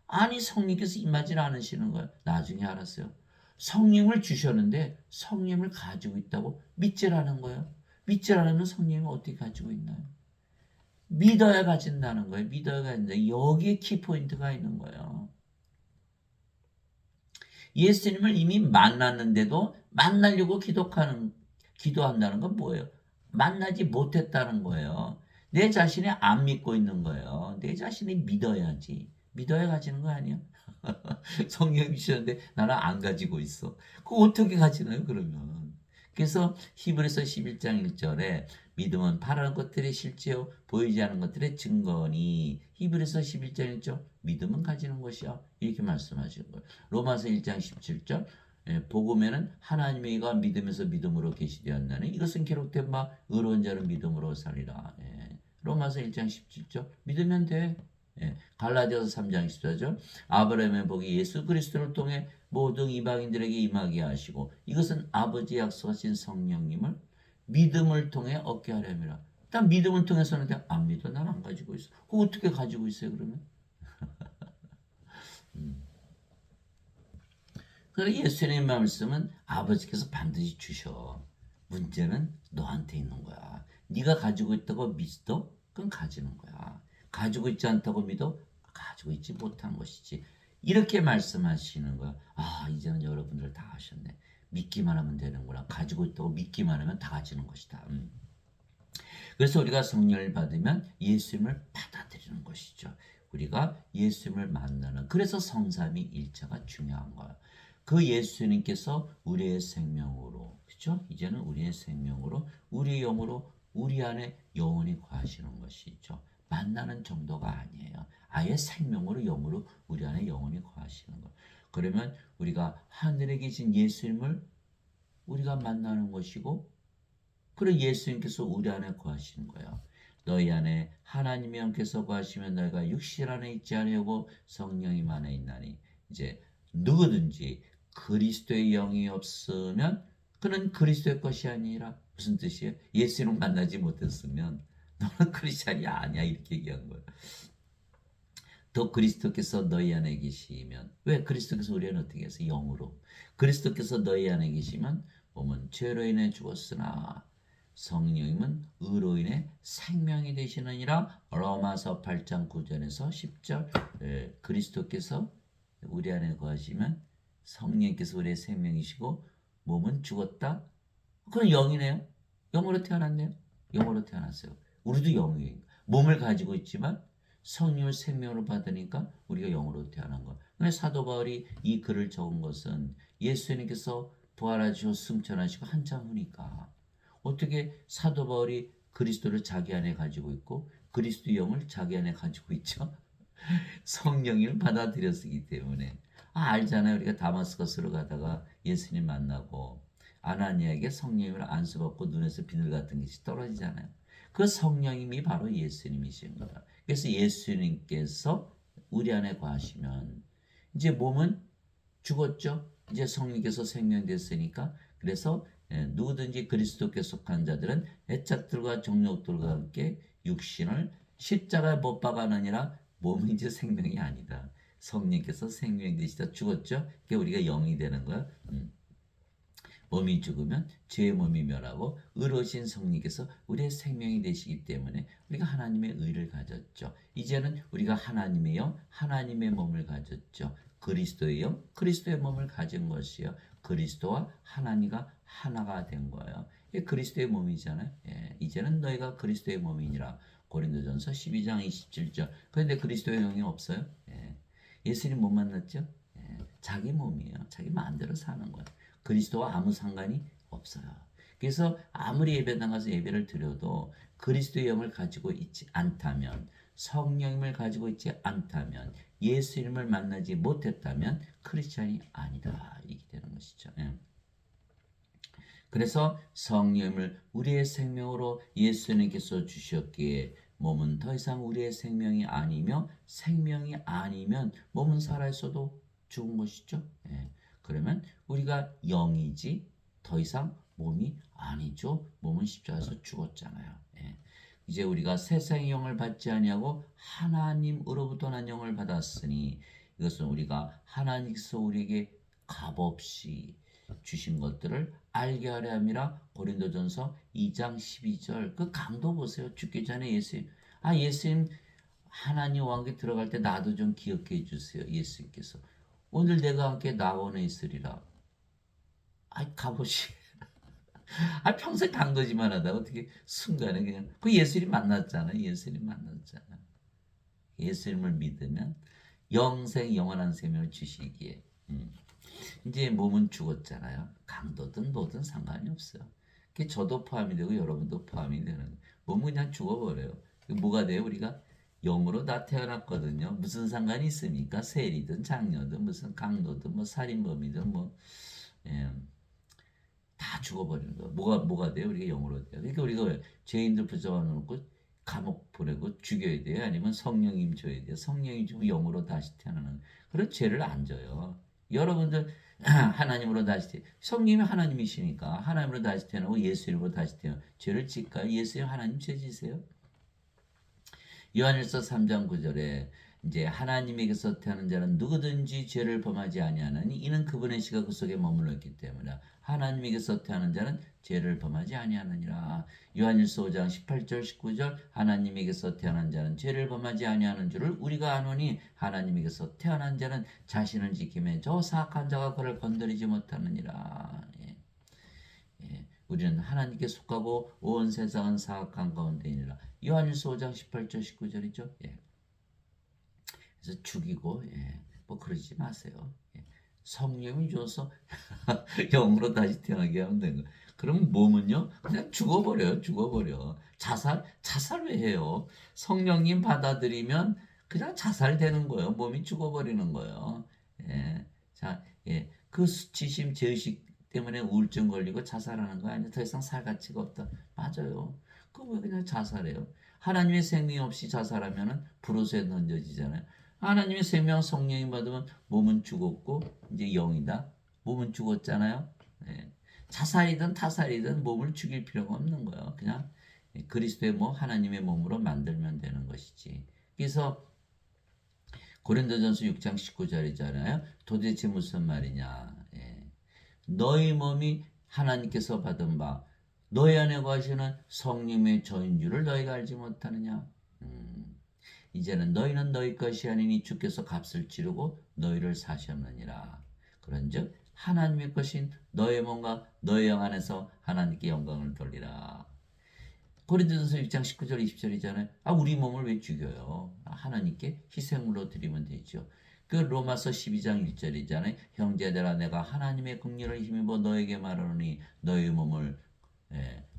아니 성령께서 임하지 않으시는 거예요. 나중에 알았어요. 성령을 주셨는데 성령을 가지고 있다고 믿지라는 거예요. 믿지라는 성령이 어떻게 가지고 있나요? 믿어야 가진다는 거예요. 믿어야 가진다. 여기에 키포인트가 있는 거예요. 예수님을 이미 만났는데도 만나려고 기도한다는 건 뭐예요? 만나지 못했다는 거예요. 내 자신이 안 믿고 있는 거예요. 내 자신이 믿어야지. 믿어야 가지는 거 아니야? 성령이 주셨는데 나는 안 가지고 있어. 그거 어떻게 가지나요, 그러면? 그래서 히브리서 11장 1절에 믿음은 바라는 것들의 실제요 보이지 않는 것들의 증거니 히브리서 11장 1절 믿음은 가지는 것이야. 이렇게 말씀하시는 거예요. 로마서 1장 17절 복음에는 하나님의 이가 믿음에서 믿음으로 계시되었나니 이것은 기록된 바 의로운 자는 믿음으로 살리라. 로마서 1장 17절 믿으면 돼. 갈라디아서 3장 14절 아브라함의 복이 예수 그리스도를 통해 모든 이방인들에게 임하게 하시고 이것은 아버지 약속하신 성령님을 믿음을 통해 얻게 하려니라. 일단 믿음을 통해서는 안 믿어. 난 안 가지고 있어. 그거 어떻게 가지고 있어요 그러면? 그래서 예수님의 말씀은 아버지께서 반드시 주셔. 문제는 너한테 있는 거야. 네가 가지고 있다고 믿어? 그건 가지는 거야. 가지고 있지 않다고 믿어? 가지고 있지 못한 것이지. 이렇게 말씀하시는 거야. 이제는 여러분들 다 하셨네. 믿기만 하면 되는구나. 가지고 있다고 믿기만 하면 다 가지는 것이다. 그래서 우리가 성령을 받으면 예수님을 받아들이는 것이죠. 우리가 예수님을 만나는 그래서 성삼위 일체가 중요한 거야. 그 예수님께서 우리의 생명으로 그렇죠? 이제는 우리의 생명으로 우리의 영으로 우리 안에 영원히 거하시는 것이죠. 만나는 정도가 아니에요. 아예 생명으로 영으로 우리 안에 영원히 거하시는 것. 그러면 우리가 하늘에 계신 예수님을 우리가 만나는 것이고 그리고 예수님께서 우리 안에 거하시는 거예요. 너희 안에 하나님의 영께서 거하시면 너희가 육신 안에 있지 아니하고 성령이 안에 있나니 이제 누구든지 그리스도의 영이 없으면 그는 그리스도의 것이 아니라 무슨 뜻이에요? 예수님을 만나지 못했으면 너는 크리스찬이 아니야 이렇게 얘기한 거예요. 더 그리스도께서 너희 안에 계시면, 왜 그리스도께서 우리 안에 어떻게 해서 영으로, 그리스도께서 너희 안에 계시면 몸은 죄로 인해 죽었으나 성령님은 의로 인해 생명이 되시느니라. 로마서 8장 9절에서 10절. 그리스도께서 우리 안에 거하시면 성령께서 우리의 생명이시고 몸은 죽었다. 그건 영이네요. 영으로 태어났네요. 영으로 태어났어요. 우리도 영이에요. 몸을 가지고 있지만 성령을 생명으로 받으니까 우리가 영으로 태어난 거예요. 근데 사도 바울이 이 글을 적은 것은 예수님께서 부활하시고 승천하시고 한참 후니까 어떻게 사도 바울이 그리스도를 자기 안에 가지고 있고 그리스도 영을 자기 안에 가지고 있죠? 성령을 받아들였기 때문에. 알잖아요. 우리가 다마스커스로 가다가 예수님 만나고 아나니아에게 성령을 안수받고 눈에서 비늘 같은 것이 떨어지잖아요. 그 성령님이 바로 예수님이신 거예요. 그래서 예수님께서 우리 안에 거하시면 이제 몸은 죽었죠. 이제 성령께서 생명됐으니까. 그래서 누구든지 그리스도께 속한 자들은 애착들과 정욕들과 함께 육신을 십자가에 못 박아느니라. 몸이 이제 생명이 아니다. 성령께서 생명이 되시다 죽었죠. 그게 우리가 영이 되는 거야. 몸이 죽으면 죄의 몸이 멸하고 의로우신 성령께서 우리의 생명이 되시기 때문에 우리가 하나님의 의를 가졌죠. 이제는 우리가 하나님의 영, 하나님의 몸을 가졌죠. 그리스도의 영, 그리스도의 몸을 가진 것이요. 그리스도와 하나님과 하나가 된 거예요. 이게 그리스도의 몸이잖아요. 이제는 너희가 그리스도의 몸이니라. 고린도전서 12장 27절. 그런데 그리스도의 영이 없어요. 예수님 못 만났죠. 자기 몸이에요. 자기 마음대로 사는 거예요. 그리스도와 아무 상관이 없어요. 그래서 아무리 예배당 가서 예배를 드려도 그리스도의 영을 가지고 있지 않다면, 성령님을 가지고 있지 않다면, 예수님을 만나지 못했다면 크리스찬이 아니다. 이렇게 되는 것이죠. 그래서 성령을 우리의 생명으로 예수님께서 주셨기에 몸은 더 이상 우리의 생명이 아니며 생명이 아니면 몸은 살아있어도 죽은 것이죠. 그러면 우리가 영이지 더 이상 몸이 아니죠. 몸은 십자가에서 죽었잖아요. 이제 우리가 세상의 영을 받지 아니하고 하나님으로부터 난 영을 받았으니 이것은 우리가 하나님께서 우리에게 값없이 주신 것들을 알게 하려 함이라. 고린도전서 2장 12절. 그 강도 보세요. 죽기 전에 예수님 하나님 왕국에 들어갈 때 나도 좀 기억해 주세요. 예수님께서 오늘 내가 함께 나원에 있으리라. 값없이 평생 강도지만 하다 어떻게 순간에 그냥 그 예수님 만났잖아. 예수님 만났잖아. 예수님을 믿으면 영생 영원한 생명을 주시기에 이제 몸은 죽었잖아요. 강도든 뭐든 상관이 없어요. 그게 저도 포함이 되고 여러분도 포함이 되는. 몸은 그냥 죽어버려요. 뭐가 돼요? 우리가 영으로 다 태어났거든요. 무슨 상관이 있습니까? 세리든 장녀든 무슨 강도든 뭐 살인범이든 다 죽어버리는 거예요. 뭐가 돼요? 우리가 영으로 돼요. 그러니까 우리가 왜 죄인들 붙잡아 놓고 감옥 보내고 죽여야 돼요? 아니면 성령님 줘야 돼요? 성령이 주면 영으로 다시 태어나는 그런 죄를 안 져요. 여러분들 하나님으로 다시 성령이 하나님이시니까 하나님으로 다시 태어나고 예수님으로 다시 태어나 죄를 질까요? 예수님 하나님 죄 지세요? 요한일서 3장 9절에 이제 하나님에게서 태어난 자는 누구든지 죄를 범하지 아니하느니 이는 그분의 씨가 그 속에 머물러 있기 때문이라. 하나님에게서 태어난 자는 죄를 범하지 아니하느니라. 요한일서 5장 18절 19절 하나님에게서 태어난 자는 죄를 범하지 아니하는 줄을 우리가 아노니 하나님에게서 태어난 자는 자신을 지키며 저 사악한 자가 그를 건드리지 못하느니라. 우리는 하나님께 속하고 온 세상은 사악한 가운데이니라. 요한일서 5장 18절 19절이죠. 그래서 죽이고 뭐 그러지 마세요. 성령이 줘서 영으로 다시 태어나게 하면 되는 거예요. 그럼 몸은요 그냥 죽어버려. 자살 왜 해요? 성령님 받아들이면 그냥 자살되는 거예요. 몸이 죽어버리는 거예요. 그 수치심 죄의식 때문에 우울증 걸리고 자살하는 거 아니에요? 더 이상 살 가치가 없다. 맞아요. 그거 왜 그냥 자살해요? 하나님의 생명 없이 자살하면은 불옷에 던져지잖아요. 하나님의 생명 성령이 받으면 몸은 죽었고 이제 영이다. 몸은 죽었잖아요. 자살이든 타살이든 몸을 죽일 필요가 없는 거예요. 그냥 그리스도의 하나님의 몸으로 만들면 되는 것이지. 그래서 고린도전서 6장 19절이잖아요. 도대체 무슨 말이냐. 예. 너희 몸이 하나님께서 받은 바 너희 안에 거하시는 성령의 저인 줄을 너희가 알지 못하느냐. 이제는 너희는 너희 것이 아니니 주께서 값을 치르고 너희를 사셨느니라. 그런즉 하나님의 것인 너희 몸과 너희 영 안에서 하나님께 영광을 돌리라. 고린도전서 6장 19절 20절이잖아요. 우리 몸을 왜 죽여요? 하나님께 희생물로 드리면 되죠. 그 로마서 12장 1절이잖아요. 형제들아 내가 하나님의 긍휼을 힘입어 너에게 말하노니 너희 몸을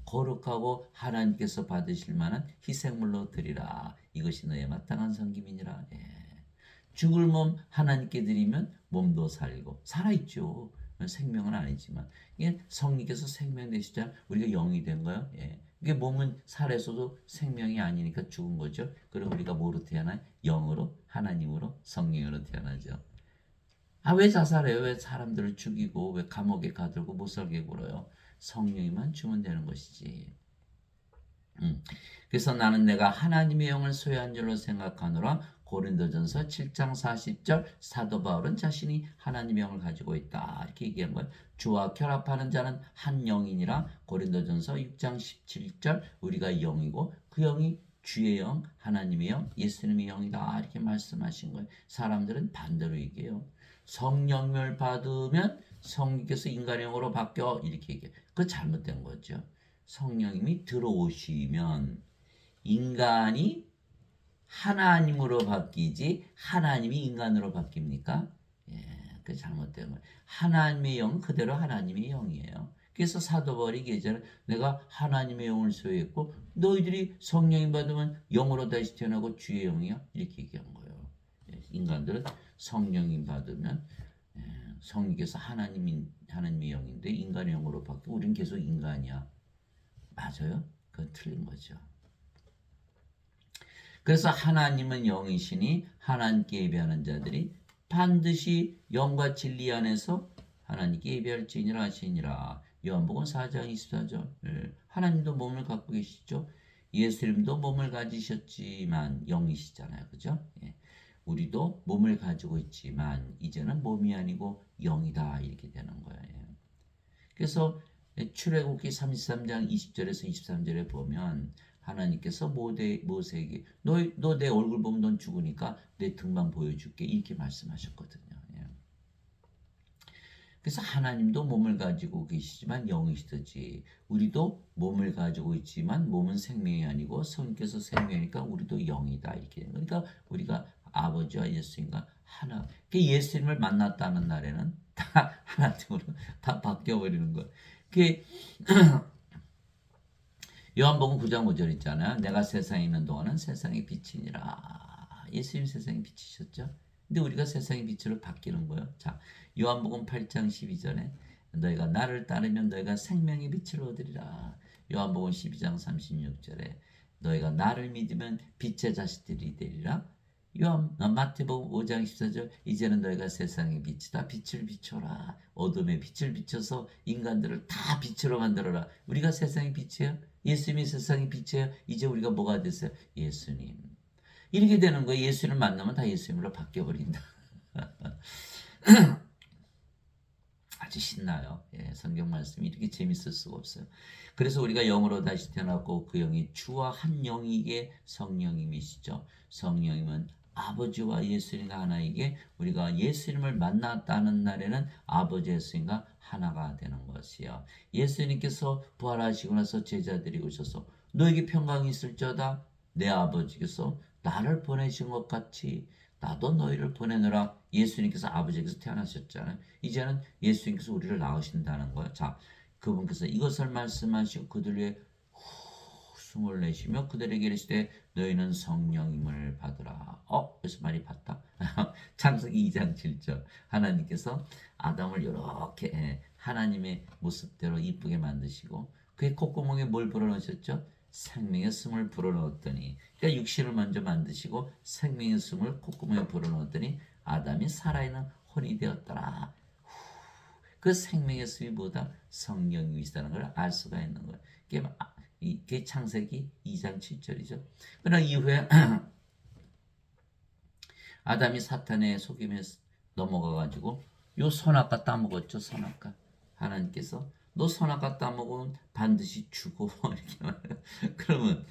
거룩하고 하나님께서 받으실 만한 희생물로 드리라. 이것이 너의 마땅한 섬김이니라. 죽을 몸 하나님께 드리면 몸도 살고 살아있죠. 생명은 아니지만 이게 성령께서 생명 되시자 우리가 영이 된 거예요. 이게 몸은 살에서도 생명이 아니니까 죽은 거죠. 그럼 우리가 뭐로 태어나요? 영으로, 하나님으로, 성령으로 태어나죠. 왜 자살해요? 왜 사람들을 죽이고 왜 감옥에 가두고 못 살게 굴어요? 성령이만 주면 되는 것이지. 그래서 나는 내가 하나님의 영을 소유한 줄로 생각하노라. 고린도전서 7장 40절 사도 바울은 자신이 하나님의 영을 가지고 있다 이렇게 얘기한 거예요. 주와 결합하는 자는 한 영이니라. 고린도전서 6장 17절 우리가 영이고 그 영이 주의 영, 하나님의 영, 예수님의 영이다 이렇게 말씀하신 거예요. 사람들은 반대로 얘기해요. 성령을 받으면 성령께서 인간의 영으로 바뀌어 이렇게 얘기해요. 그거 잘못된 거죠. 성령님이 들어오시면 인간이 하나님으로 바뀌지 하나님이 인간으로 바뀝니까? 그 잘못된 거예요. 하나님의 영 그대로 하나님의 영이에요. 그래서 사도 바울이 얘기하잖아요. 내가 하나님의 영을 소유했고 너희들이 성령님 받으면 영으로 다시 태어나고 주의 영이야 이렇게 얘기한 거예요. 인간들은 성령님 받으면 성령께서 하나님의 영인데 인간의 영으로 바뀌고 우린 계속 인간이야. 맞아요? 그건 틀린 거죠. 그래서 하나님은 영이시니 하나님께 예배하는 자들이 반드시 영과 진리 안에서 하나님께 예배할지니라 하시니라. 요한복음 4장 24절. 하나님도 몸을 갖고 계시죠. 예수님도 몸을 가지셨지만 영이시잖아요. 그죠? 우리도 몸을 가지고 있지만 이제는 몸이 아니고 영이다 이렇게 되는 거예요. 그래서 출애굽기 33장 20절에서 23절에 보면 하나님께서 모세에게 너 내 얼굴 보면 넌 죽으니까 내 등만 보여줄게 이렇게 말씀하셨거든요. 그래서 하나님도 몸을 가지고 계시지만 영이시듯이 우리도 몸을 가지고 있지만 몸은 생명이 아니고 성령께서 생명이니까 우리도 영이다 이렇게 되는 거니까 우리가 아버지와 예수님과 하나. 그 예수님을 만났다는 날에는 다 하나님으로 다 바뀌어 버리는 거예요. 그 요한복음 9장 5절 있잖아요. 내가 세상에 있는 동안은 세상의 빛이니라. 예수님 세상의 빛이셨죠. 근데 우리가 세상의 빛으로 바뀌는 거예요. 자, 요한복음 8장 12절에 너희가 나를 따르면 너희가 생명의 빛을 얻으리라. 요한복음 12장 36절에 너희가 나를 믿으면 빛의 자식들이 되리라. 마태복음 5장 14절 이제는 너희가 세상의 빛이다. 빛을 비춰라. 어둠의 빛을 비춰서 인간들을 다 빛으로 만들어라. 우리가 세상의 빛이에요. 예수님이 세상의 빛이에요. 이제 우리가 뭐가 됐어요? 예수님. 이렇게 되는 거예요. 예수님을 만나면 다 예수님으로 바뀌어버린다. 아주 신나요. 성경 말씀이 이렇게 재밌을 수가 없어요. 그래서 우리가 영으로 다시 태어났고 그 영이 주와 한 영이게 성령님이시죠. 성령님은 아버지와 예수님과 하나이게 우리가 예수님을 만났다는 날에는 아버지 예수님과 하나가 되는 것이요. 예수님께서 부활하시고 나서 제자들이 오셔서 너에게 평강이 있을지어다. 내 아버지께서 나를 보내신 것 같이 나도 너희를 보내느라. 예수님께서 아버지께서 태어나셨잖아요. 이제는 예수님께서 우리를 낳으신다는 거예요. 자, 그분께서 이것을 말씀하시고 그들 위해 숨을 내쉬며 그들에게 이르시되 너희는 성령임을 받으라. 그래서 많이 받다. 창세기 2장 7절 하나님께서 아담을 이렇게 하나님의 모습대로 이쁘게 만드시고 그의 콧구멍에 뭘 불어넣으셨죠? 생명의 숨을 불어넣었더니 그러니까 육신을 먼저 만드시고 생명의 숨을 콧구멍에 불어넣었더니 아담이 살아있는 혼이 되었더라. 그 생명의 숨이 뭐다? 성령이시다는 걸 알 수가 있는 거예요. 이게 창세기 2장 7절이죠. 그러나 이후에 아담이 사탄의 속임에 넘어가가지고 요 선악과 따먹었죠. 선악과. 하나님께서 너 선악과 따먹으면 반드시 죽어 이렇게 말해요. 그러면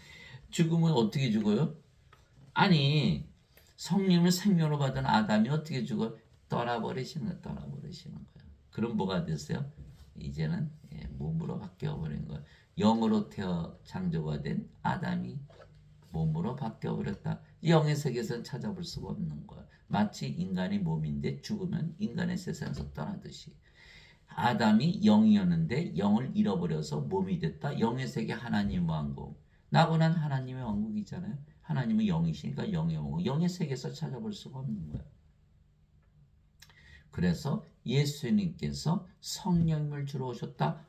죽으면 어떻게 죽어요? 아니 성령을 생명으로 받은 아담이 어떻게 죽어? 떠나버리시는 거예요. 그럼 뭐가 됐어요? 이제는 몸으로 바뀌어 버린 거예요. 영으로 태어 창조가 된 아담이 몸으로 바뀌어 버렸다. 영의 세계에서는 찾아볼 수가 없는 거야. 마치 인간이 몸인데 죽으면 인간의 세상에서 떠나듯이 아담이 영이었는데 영을 잃어버려서 몸이 됐다. 영의 세계 하나님 왕국. 나고난 하나님의 왕국이잖아요. 하나님은 영이시니까 영의 왕국. 영의 세계에서 찾아볼 수가 없는 거야. 그래서 예수님께서 성령을 주러 오셨다.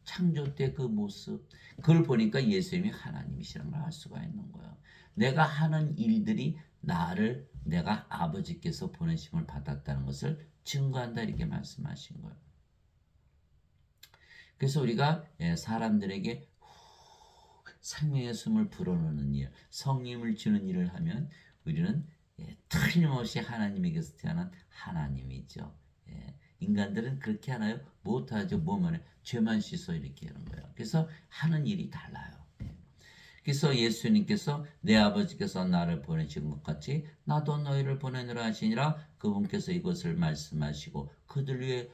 창조 때 그 모습 그걸 보니까 예수님이 하나님이시라는 걸 알 수가 있는 거예요. 내가 하는 일들이 나를 내가 아버지께서 보내심을 받았다는 것을 증거한다 이렇게 말씀하신 거예요. 그래서 우리가 사람들에게 생명의 숨을 불어넣는 일, 성령을 주는 일을 하면 우리는 틀림없이 하나님에게서 태어난 하나님이죠. 인간들은 그렇게 하나요? 못하죠. 뭐만 죄만 씻어 이렇게 하는 거예요. 그래서 하는 일이 달라요. 그래서 예수님께서 내 아버지께서 나를 보내신 것 같이 나도 너희를 보내느라 하시니라 그분께서 이것을 말씀하시고 그들 위해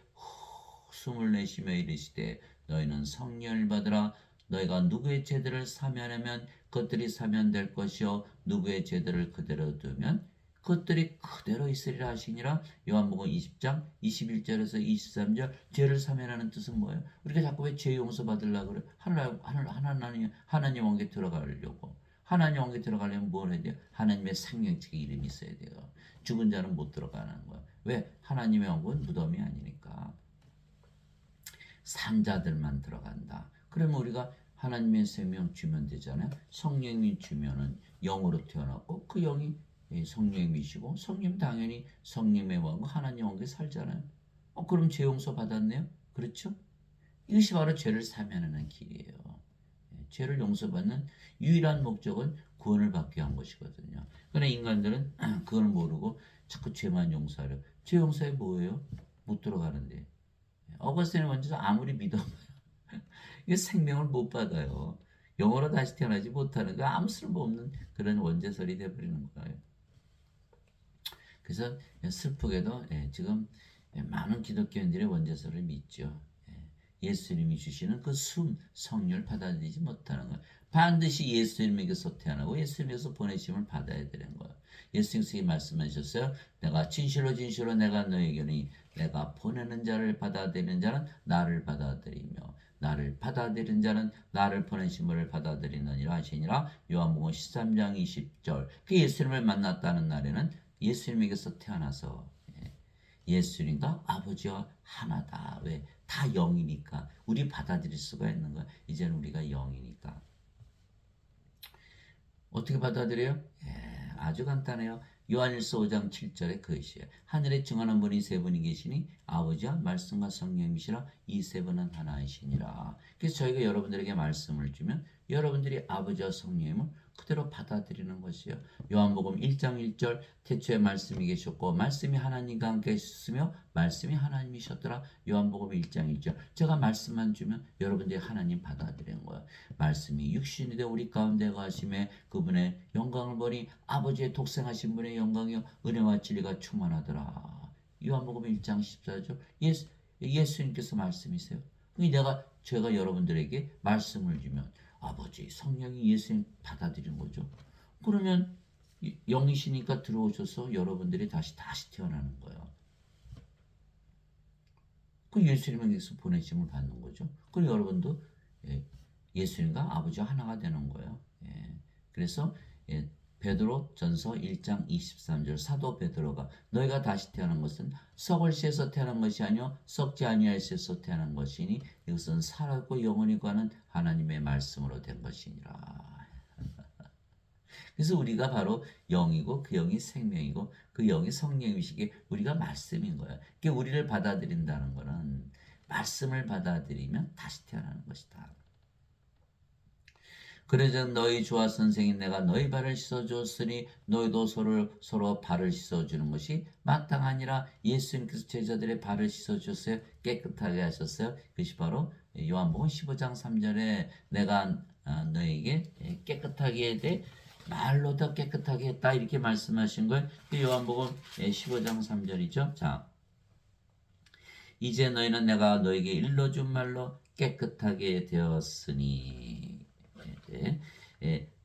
숨을 내쉬며 이르시되 너희는 성령을 받으라 너희가 누구의 죄들을 사면하면 그것들이 사면될 것이요 누구의 죄들을 그대로 두면 그것들이 그대로 있으리라 하시니라. 요한복음 20장 21절에서 23절 죄를 사면하는 뜻은 뭐예요? 우리가 자꾸 왜 죄 용서 받으려고 그래? 하나님 왕국에 들어가려고. 하나님 왕국에 들어가려면 뭘 해야 돼요? 하나님의 생명책의 이름이 있어야 돼요. 죽은 자는 못 들어가는 거야. 왜? 하나님의 왕국은 무덤이 아니니까. 산 자들만 들어간다. 그러면 우리가 하나님의 생명 주면 되잖아요. 성령이 주면은 영으로 태어났고 그 영이 성령이시고 성령 당연히 성령의 왕국 하나님 왕국에 살잖아요. 그럼 죄 용서 받았네요. 그렇죠? 이것이 바로 죄를 사면하는 길이에요. 죄를 용서받는 유일한 목적은 구원을 받기 위한 것이거든요. 그러나 인간들은 그걸 모르고 자꾸 죄만 용서하려. 죄 용서에 뭐예요? 못 들어가는데. 어거스틴의 원죄자 아무리 믿어봐요. 이게 생명을 못 받아요. 영어로 다시 태어나지 못하는 거 아무 쓸모없는 그런 원죄설이 되어버리는 거예요. 그래서 슬프게도 지금 많은 기독교인들의 원죄설을 믿죠. 예수님이 주시는 그 성령을 받아들이지 못하는 거예요. 반드시 예수님에게서 태어나고 예수님에게서 보내심을 받아야 되는 거예요. 예수님께서 말씀하셨어요. 내가 진실로 내가 너에게는 내가 보내는 자를 받아들이는 자는 나를 받아들이며 나를 받아들이는 자는 나를 보내심을 받아들이느니라 하시니라. 요한복음 13장 20절. 그 예수님을 만났다는 날에는 예수님에게서 태어나서 예수님과 아버지와 하나다. 왜? 다 영이니까. 우리 받아들일 수가 있는 거야. 이제는 우리가 영이니까. 어떻게 받아들여요? 아주 간단해요. 요한일서 5장 7절에 그것이에요. 하늘에 증언한 분이 세 분이 계시니 아버지와 말씀과 성령이시라 이 세 분은 하나이시니라. 그래서 저희가 여러분들에게 말씀을 주면 여러분들이 아버지와 성령님을 그대로 받아들이는 것이에요. 요한복음 1장 1절 태초에 말씀이 계셨고 말씀이 하나님과 함께 있으며 말씀이 하나님이셨더라. 요한복음 1장 1절 제가 말씀만 주면 여러분들이 하나님 받아들이는 거예요. 말씀이 육신이 되어 우리 가운데 가심에 그분의 영광을 보니 아버지의 독생하신 분의 영광이요 은혜와 진리가 충만하더라. 요한복음 1장 14절 예수님께서 말씀이세요. 제가 여러분들에게 말씀을 주면 아버지 성령이 예수님 받아들인 거죠. 그러면 영이시니까 들어오셔서 여러분들이 다시 태어나는 거예요. 그 예수님에게서 보내심을 받는 거죠. 그리고 여러분도 예수님과 아버지와 하나가 되는 거예요. 그래서 베드로 전서 1장 23절 사도 베드로가 너희가 다시 태어난 것은 썩을 씨에서 태어난 것이 아니요 썩지 아니할 씨에서 태어난 것이니 이것은 살았고 영원히 가는 하나님의 말씀으로 된 것이니라. 그래서 우리가 바로 영이고 그 영이 생명이고 그 영이 성령이시기에 우리가 말씀인 거예요. 그러니까 우리를 받아들인다는 것은 말씀을 받아들이면 다시 태어나는 것이다. 그러자 너희 주와 선생인 내가 너희 발을 씻어주었으니 너희도 서로 발을 씻어주는 것이 마땅하니라. 예수님께서 제자들의 발을 씻어주셨어요. 깨끗하게 하셨어요. 그것이 바로 요한복음 15장 3절에 내가 너에게 깨끗하게 돼 말로 더 깨끗하게 했다 이렇게 말씀하신 거예요. 요한복음 15장 3절이죠. 자, 이제 너희는 내가 너에게 일러준 말로 깨끗하게 되었으니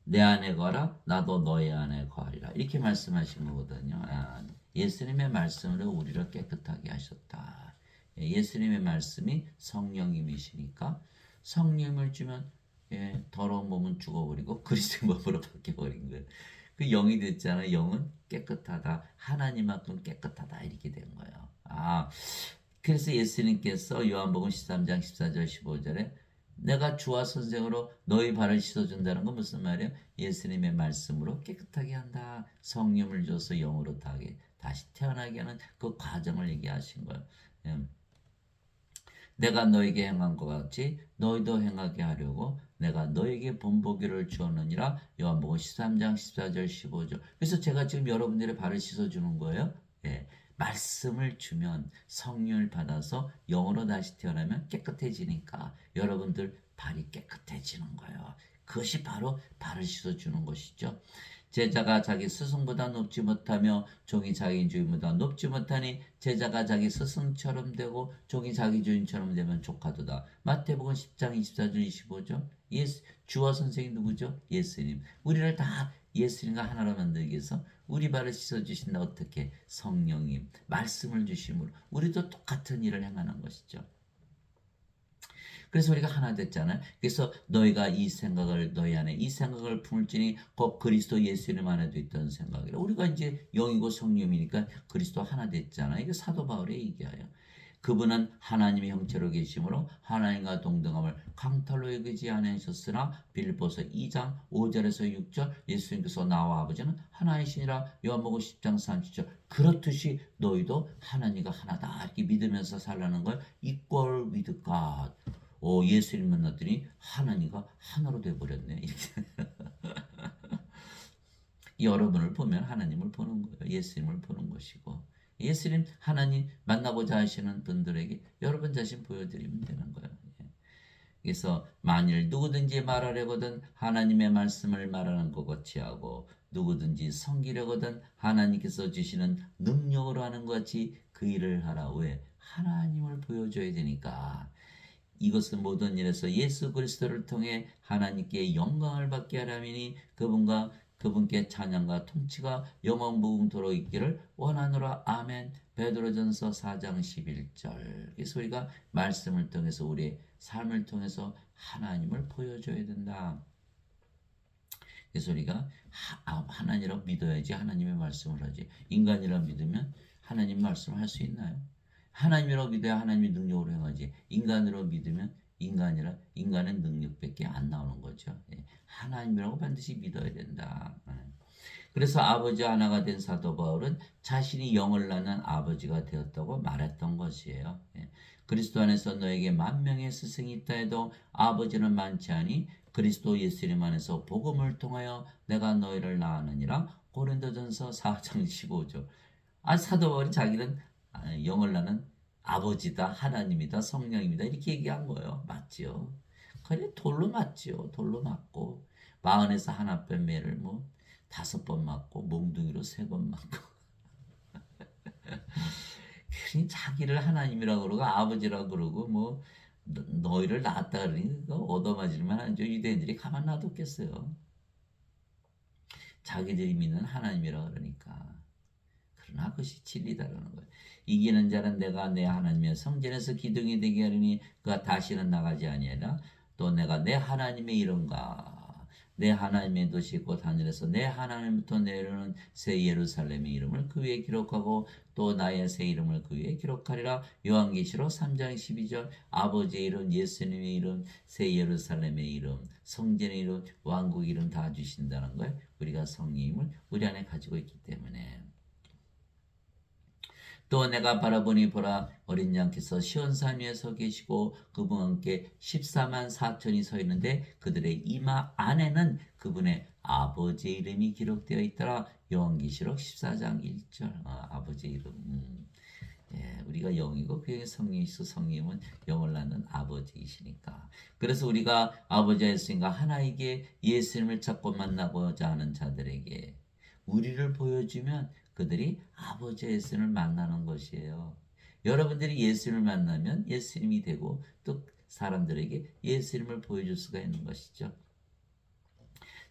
내 안에 거하라 나도 너희 안에 거하리라 이렇게 말씀하신 거거든요. 예수님의 말씀으로 우리를 깨끗하게 하셨다. 예수님의 말씀이 성령님이시니까 성령을 주면 더러운 몸은 죽어버리고 그리스도의 몸으로 바뀌어버린 거예요. 그 영이 됐잖아요. 영은 깨끗하다. 하나님만큼 깨끗하다. 이렇게 된 거예요. 그래서 예수님께서 요한복음 13장 14절 15절에 내가 주와 선생으로 너희 발을 씻어준다는 건 무슨 말이에요? 예수님의 말씀으로 깨끗하게 한다. 성령을 줘서 영으로 다시 태어나게 하는 그 과정을 얘기하신 거예요. 내가 너에게 행한 것 같이 너희도 행하게 하려고 내가 너에게 본보기를 주었느니라. 요한복음 13장 14절 15절. 그래서 제가 지금 여러분들의 발을 씻어주는 거예요. 말씀을 주면 성령을 받아서 영으로 다시 태어나면 깨끗해지니까 여러분들 발이 깨끗해지는 거예요. 그것이 바로 발을 씻어주는 것이죠. 제자가 자기 스승보다 높지 못하며 종이 자기 주인보다 높지 못하니 제자가 자기 스승처럼 되고 종이 자기 주인처럼 되면 족하도다. 마태복음 10장 24절 25절. 주와 선생이 누구죠? 예수님. 우리를 다 예수님과 하나로 만들기 위해서 우리 발을 씻어주신다. 어떻게? 성령님 말씀을 주심으로 우리도 똑같은 일을 행하는 것이죠. 그래서 우리가 하나 됐잖아요. 그래서 너희가 이 생각을 너희 안에 이 생각을 품을지니 곧 그리스도 예수님 안에도 있던 생각이라. 우리가 이제 영이고 성령이니까 그리스도 하나 됐잖아요. 이게 사도 바울의 얘기예요. 그분은 하나님의 형체로 계심으로 하나님과 동등함을 강탈로 여기지 아니하셨으나 빌립보서 2장 5절에서 6절 예수님께서 나와 아버지는 하나이시니라. 요한복음 10장 30절 그렇듯이 너희도 하나님과 하나다 이렇게 믿으면서 살라는 걸 equal with God. 예수님 만났더니 하나님과 하나로 돼버렸네. 여러분을 보면 하나님을 보는 거예요. 예수님을 보는 것이고 예수님 하나님 만나고자 하시는 분들에게 여러분 자신 보여드리면 되는 거예요. 그래서 만일 누구든지 말하려거든 하나님의 말씀을 말하는 것 같이 하고 누구든지 섬기려거든 하나님께서 주시는 능력으로 하는 것 같이 그 일을 하라. 왜? 하나님을 보여줘야 되니까. 이것은 모든 일에서 예수 그리스도를 통해 하나님께 영광을 받게 하라미니 그분께 찬양과 통치가 영원무궁토록 있기를 원하노라. 아멘. 베드로전서 4장 11절. 그래서 우리가 말씀을 통해서 우리의 삶을 통해서 하나님을 보여줘야 된다. 그래서 우리가 하나님이라고 믿어야지 하나님의 말씀을 하지. 인간이라고 믿으면 하나님 말씀을 할 수 있나요? 하나님이라고 믿어야 하나님의 능력으로 행하지. 인간으로 믿으면 인간의 능력밖에 안 나오는 거죠. 하나님이라고 반드시 믿어야 된다. 그래서 아버지 하나가 된 사도 바울은 자신이 영을 낳는 아버지가 되었다고 말했던 것이에요. 그리스도 안에서 너에게 만명의 스승이 있다 해도 아버지는 많지 않니 그리스도 예수님 안에서 복음을 통하여 내가 너희를 낳았느니라. 고린도전서 4장 15절. 사도 바울이 자기는 영을 낳는 아버지다, 하나님이다, 성령입니다 이렇게 얘기한 거예요. 맞지요? 그래 돌로 맞지요. 돌로 맞고 마흔에서 하나 뺀 매를 5번 맞고 몽둥이로 3번 맞고 그러니 자기를 하나님이라고 그러고 아버지라고 그러고 너희를 낳았다 그러니 얻어맞을만 하죠. 유대인들이 가만 놔뒀겠어요. 자기들이 믿는 하나님이라고 그러니까. 그러나 그것이 진리다라는 거예요. 이기는 자는 내가 내 하나님의 성전에서 기둥이 되게 하리니 그가 다시는 나가지 아니하리라. 또 내가 내 하나님의 이름과 내 하나님의 도시 곧 하늘에서 내 하나님부터 내려오는 새 예루살렘의 이름을 그 위에 기록하고 또 나의 새 이름을 그 위에 기록하리라. 요한계시록 3장 12절 아버지의 이름, 예수님의 이름, 새 예루살렘의 이름, 성전의 이름, 왕국 이름 다 주신다는 거예요. 우리가 성령님을 우리 안에 가지고 있기 때문에. 또 내가 바라보니 보라 어린 양께서 시온산 위에 서 계시고 그분과 함께 14만 4천이 서 있는데 그들의 이마 안에는 그분의 아버지의 이름이 기록되어 있더라. 요한계시록 14장 1절. 아버지의 이름. 예, 우리가 영이고 그의 성령이시고 성령은 영을 낳는 아버지이시니까. 그래서 우리가 아버지가 예수님과 하나이게 예수님을 찾고 만나고자 하는 자들에게 우리를 보여주면 그들이 아버지 예수님을 만나는 것이에요. 여러분들이 예수님을 만나면 예수님이 되고 또 사람들에게 예수님을 보여줄 수가 있는 것이죠.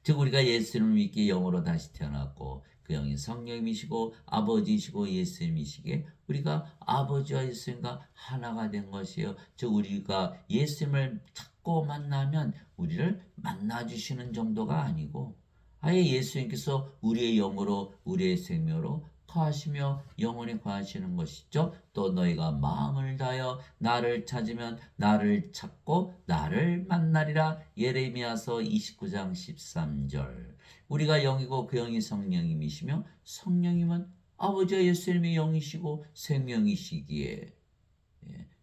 즉 우리가 예수님을 믿기에 영으로 다시 태어났고 그 영이 성령이시고 아버지이시고 예수님이시기에 우리가 아버지와 예수님과 하나가 된 것이에요. 즉 우리가 예수님을 찾고 만나면 우리를 만나주시는 정도가 아니고 아예 예수님께서 우리의 영으로 우리의 생명으로 거하시며 영원히 거하시는 것이죠. 또 너희가 마음을 다하여 나를 찾으면 나를 찾고 나를 만나리라. 예레미야서 29장 13절. 우리가 영이고 그 영이 성령님이시며 성령님은 아버지와 예수님의 영이시고 생명이시기에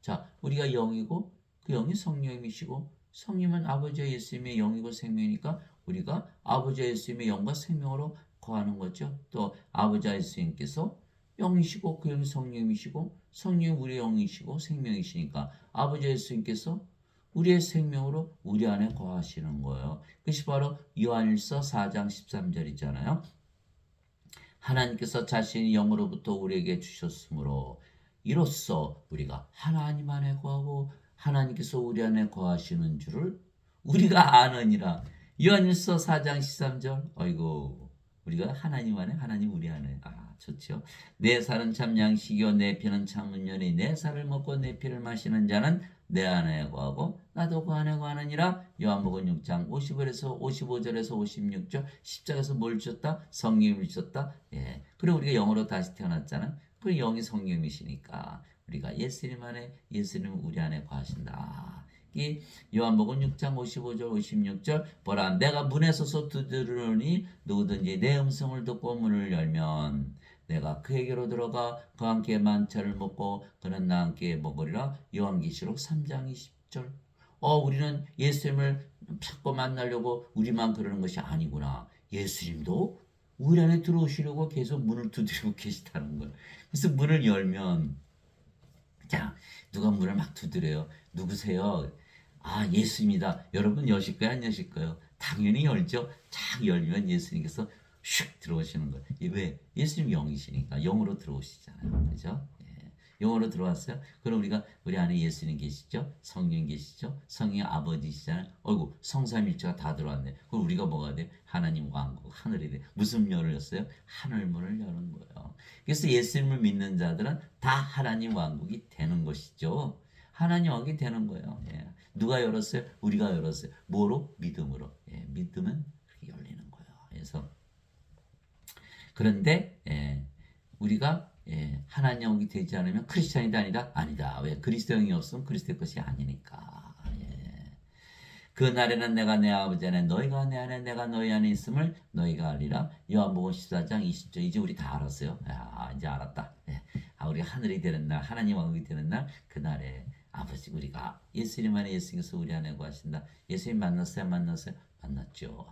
자 우리가 영이고 그 영이 성령님이시고 성령님은 아버지와 예수님의 영이고 생명이니까 우리가 아버지와 예수님의 영과 생명으로 거하는 거죠. 또 아버지와 예수님께서 영이시고 그 영이 성령이시고 성령이 우리의 영이시고 생명이시니까 아버지 예수님께서 우리의 생명으로 우리 안에 거하시는 거예요. 그것이 바로 요한일서 4장 13절이잖아요. 하나님께서 자신의 영으로부터 우리에게 주셨으므로 이로써 우리가 하나님 안에 거하고 하나님께서 우리 안에 거하시는 줄을 우리가 아느니라. 요한일서 4장 13절. 어이고 우리가 하나님 안에 하나님 우리 안에 좋죠. 내 살은 참 양식이요 내 피는 참 운연이 내 살을 먹고 내 피를 마시는 자는 내 안에 거하고 나도 그 안에 거하느니라. 요한복음 6장 55절에서 56절 10장에서 뭘 주셨다? 성령을 주셨다. 예. 그리고 우리가 영으로 다시 태어났잖아. 그 영이 성령이시니까 우리가 예수님 안에 예수님은 우리 안에 거하신다. 이 요한복음 6장 55절 56절 보라 내가 문에 서서 두드리노니 누구든지 내 음성을 듣고 문을 열면 내가 그에게로 들어가 그와 함께 만찬을 먹고 그는 나와 함께 먹으리라. 요한계시록 3장 20절. 우리는 예수님을 찾고 만나려고 우리만 그러는 것이 아니구나. 예수님도 우리 안에 들어오시려고 계속 문을 두드리고 계시다는 거예요. 그래서 문을 열면 자 누가 문을 막 두드려요. 누구세요? 예수입니다. 여러분 여실 거예요? 안 여실 거예요? 당연히 열죠. 착 열면 예수님께서 슉 들어오시는 거예요. 왜? 예수님 영이시니까 영으로 들어오시잖아요. 그죠? 예. 영으로 들어왔어요. 그럼 우리 안에 예수님 계시죠? 성령 계시죠? 성령의 아버지시잖아요. 어이구 성삼일체가 다 들어왔네. 그럼 우리가 뭐가 돼? 하나님 왕국 하늘이 돼. 무슨 문을 열었어요? 하늘문을 여는 거예요. 그래서 예수님을 믿는 자들은 다 하나님 왕국이 되는 것이죠. 하나님 왕국이 되는 거예요. 예. 누가 열었어요? 우리가 열었어요. 뭐로? 믿음으로. 예. 믿으면 그렇게 열리는 거예요. 그래서 그런데 우리가 하나님 영이 되지 않으면 크리스찬이다 아니다? 아니다. 왜? 그리스도 영이 없으면 그리스도의 것이 아니니까. 그 날에는 내가 내 아버지 안에 너희가 내 안에 내가 너희 안에 있음을 너희가 알리라. 요한복음 14장 20절. 이제 우리 다 알았어요. 이제 알았다. 우리가 하늘이 되는 날 하나님 왕국이 되는 날 그날에 아버지 우리가 예수님 안에 예수님께서 우리 안에 거하신다. 예수님 만났어요? 만났어요? 만났죠.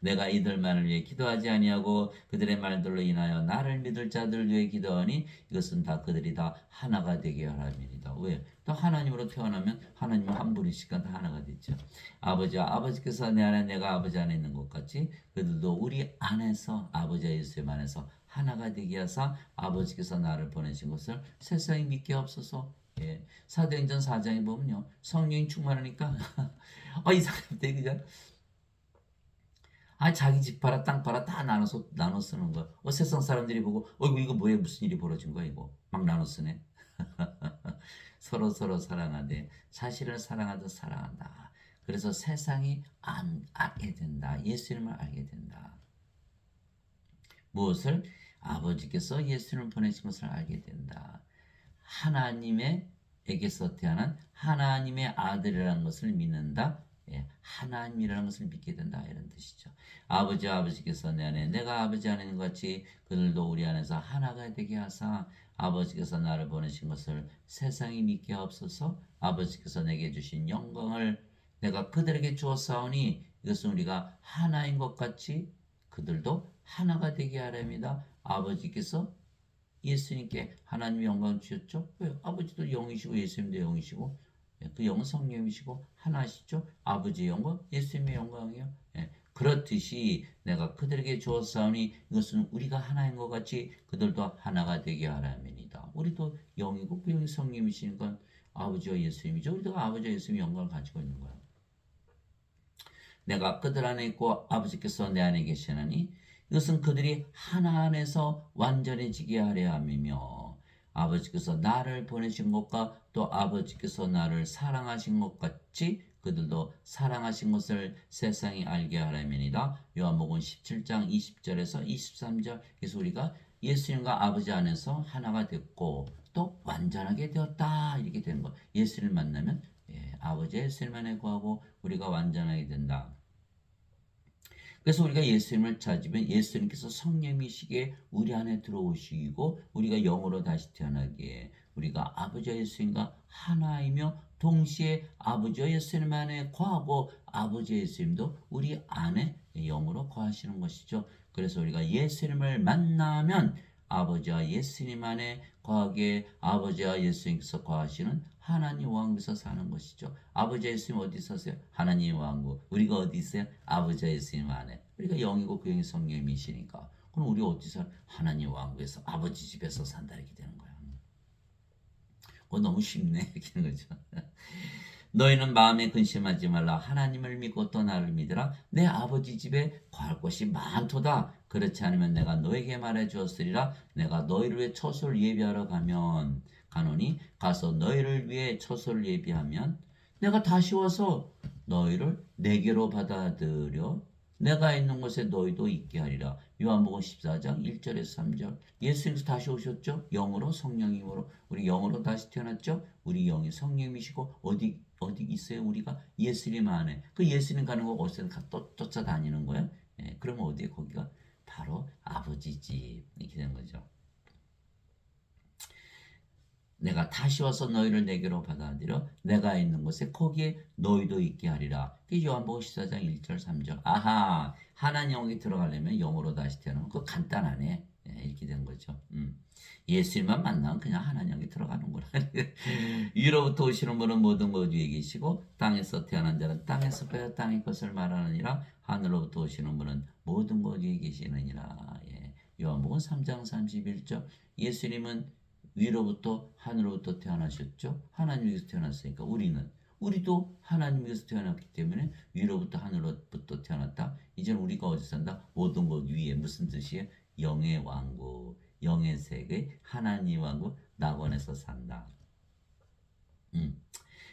내가 이들만을 위해 기도하지 아니하고 그들의 말들로 인하여 나를 믿을 자들 위해 기도하니 이것은 다 그들이 다 하나가 되게 하람이니이다. 왜? 또 하나님으로 태어나면 하나님은 한 분이시니까 다 하나가 되죠. 아버지께서 내 안에 내가 아버지 안에 있는 것 같이 그들도 우리 안에서 아버지와 예수님 안에서 하나가 되게 하사 아버지께서 나를 보내신 것을 세상이 믿게 없어서 사도행전 4장에 보면요 성령이 충만하니까 이 사람들 그냥 자기 집 팔아 땅 팔아 다 나눠 쓰는 거야. 세상 사람들이 보고 이거 뭐야 무슨 일이 벌어진 거야 이거 막 나눠 쓰네. 서로 사랑하되 사실을 사랑하듯 사랑한다. 그래서 세상이 알게 된다. 예수님을 알게 된다. 무엇을? 아버지께서 예수님을 보내신 것을 알게 된다. 하나님에게서 태어난 하나님의 아들이라는 것을 믿는다. 하나님이라는 것을 믿게 된다 이런 뜻이죠. 아버지께서 내 안에 내가 아버지 안에 있는 것 같이 그들도 우리 안에서 하나가 되게 하사 아버지께서 나를 보내신 것을 세상이 믿게 하옵소서. 아버지께서 내게 주신 영광을 내가 그들에게 주었사오니 이것은 우리가 하나인 것 같이 그들도 하나가 되게 하렵니다. 아버지께서 예수님께 하나님의 영광을 주셨죠. 왜? 아버지도 영이시고 예수님도 영이시고 그 영은 성령이시고 하나시죠. 아버지의 영광, 예수님의 영광이요. 그렇듯이 내가 그들에게 주었사오니 이것은 우리가 하나인 것 같이 그들도 하나가 되게 하라입니다. 우리도 영이고 그 영이 성령이시니까 아버지와 예수님이죠. 우리도 아버지와 예수님의 영광을 가지고 있는 거예요. 내가 그들 안에 있고 아버지께서 내 안에 계시나니 이것은 그들이 하나 안에서 완전해지게 하려 함이며 아버지께서 나를 보내신 것과 또 아버지께서 나를 사랑하신 것 같이 그들도 사랑하신 것을 세상이 알게 하려면이다. 요한복음 17장 20절에서 23절. 그래서 우리가 예수님과 아버지 안에서 하나가 됐고 또 완전하게 되었다 이렇게 되는 거. 예수를 만나면 아버지 예수님만에 구하고 우리가 완전하게 된다. 그래서 우리가 예수님을 찾으면 예수님께서 성령이시기에 우리 안에 들어오시고 우리가 영으로 다시 태어나기에 우리가 아버지와 예수님과 하나이며 동시에 아버지와 예수님 안에 거하고 아버지 예수님도 우리 안에 영으로 거하시는 것이죠. 그래서 우리가 예수님을 만나면 아버지와 예수님 안에 거하게 아버지와 예수님께서 거하시는 하나님 왕국에서 사는 것이죠. 아버지 예수님 어디 사세요? 하나님 왕국. 우리가 어디 있어요? 아버지 예수님 안에. 우리가 영이고 그 영이 성령이시니까. 그럼 우리 어디서 하나님 왕국에서 아버지 집에서 산다 이렇게 되는 거야. 너무 쉽네 이렇게 되는 거죠. 너희는 마음에 근심하지 말라. 하나님을 믿고 또 나를 믿으라. 내 아버지 집에 거할 곳이 많도다. 그렇지 않으면 내가 너에게 말해 주었으리라. 내가 너희를 위해 처소를 예비하러 가노니 가서 너희를 위해 처소를 예비하면 내가 다시 와서 너희를 내게로 받아들여 내가 있는 곳에 너희도 있게 하리라. 요한복음 14장 1절에서 3절. 예수님께서 다시 오셨죠. 영으로 성령님으로 우리 영으로 다시 태어났죠. 우리 영이 성령이시고 어디 있어요? 우리가 예수님 안에. 그 예수님 가는 거 어디서 쫓아다니는 거예요? 그러면 어디에 거기가 바로 아버지 집 이렇게 되는 거죠. 내가 다시 와서 너희를 내게로 받아들여 내가 있는 곳에 거기에 너희도 있게 하리라. 요한복음 14장 1절 3절. 아하, 하나님 영이 들어가려면 영으로 다시 태어나면 그거 간단하네. 이렇게 된 거죠. 예수님만 만나면 그냥 하나님 영이 들어가는구나. 위로부터 오시는 분은 모든 것 위에 계시고 땅에서 태어난 자는 땅에서 빼어 땅의 것을 말하느니라. 하늘로부터 오시는 분은 모든 것 위에 계시느니라. 요한복음 3장 31절. 예수님은 위로부터 하늘로부터 태어나셨죠. 하나님께서 태어났으니까 우리도 하나님께서 태어났기 때문에 위로부터 하늘로부터 태어났다. 이제는 우리가 어디 산다? 모든 것 위에. 무슨 뜻이에요? 영의 왕국, 영의 세계, 하나님 왕국 낙원에서 산다.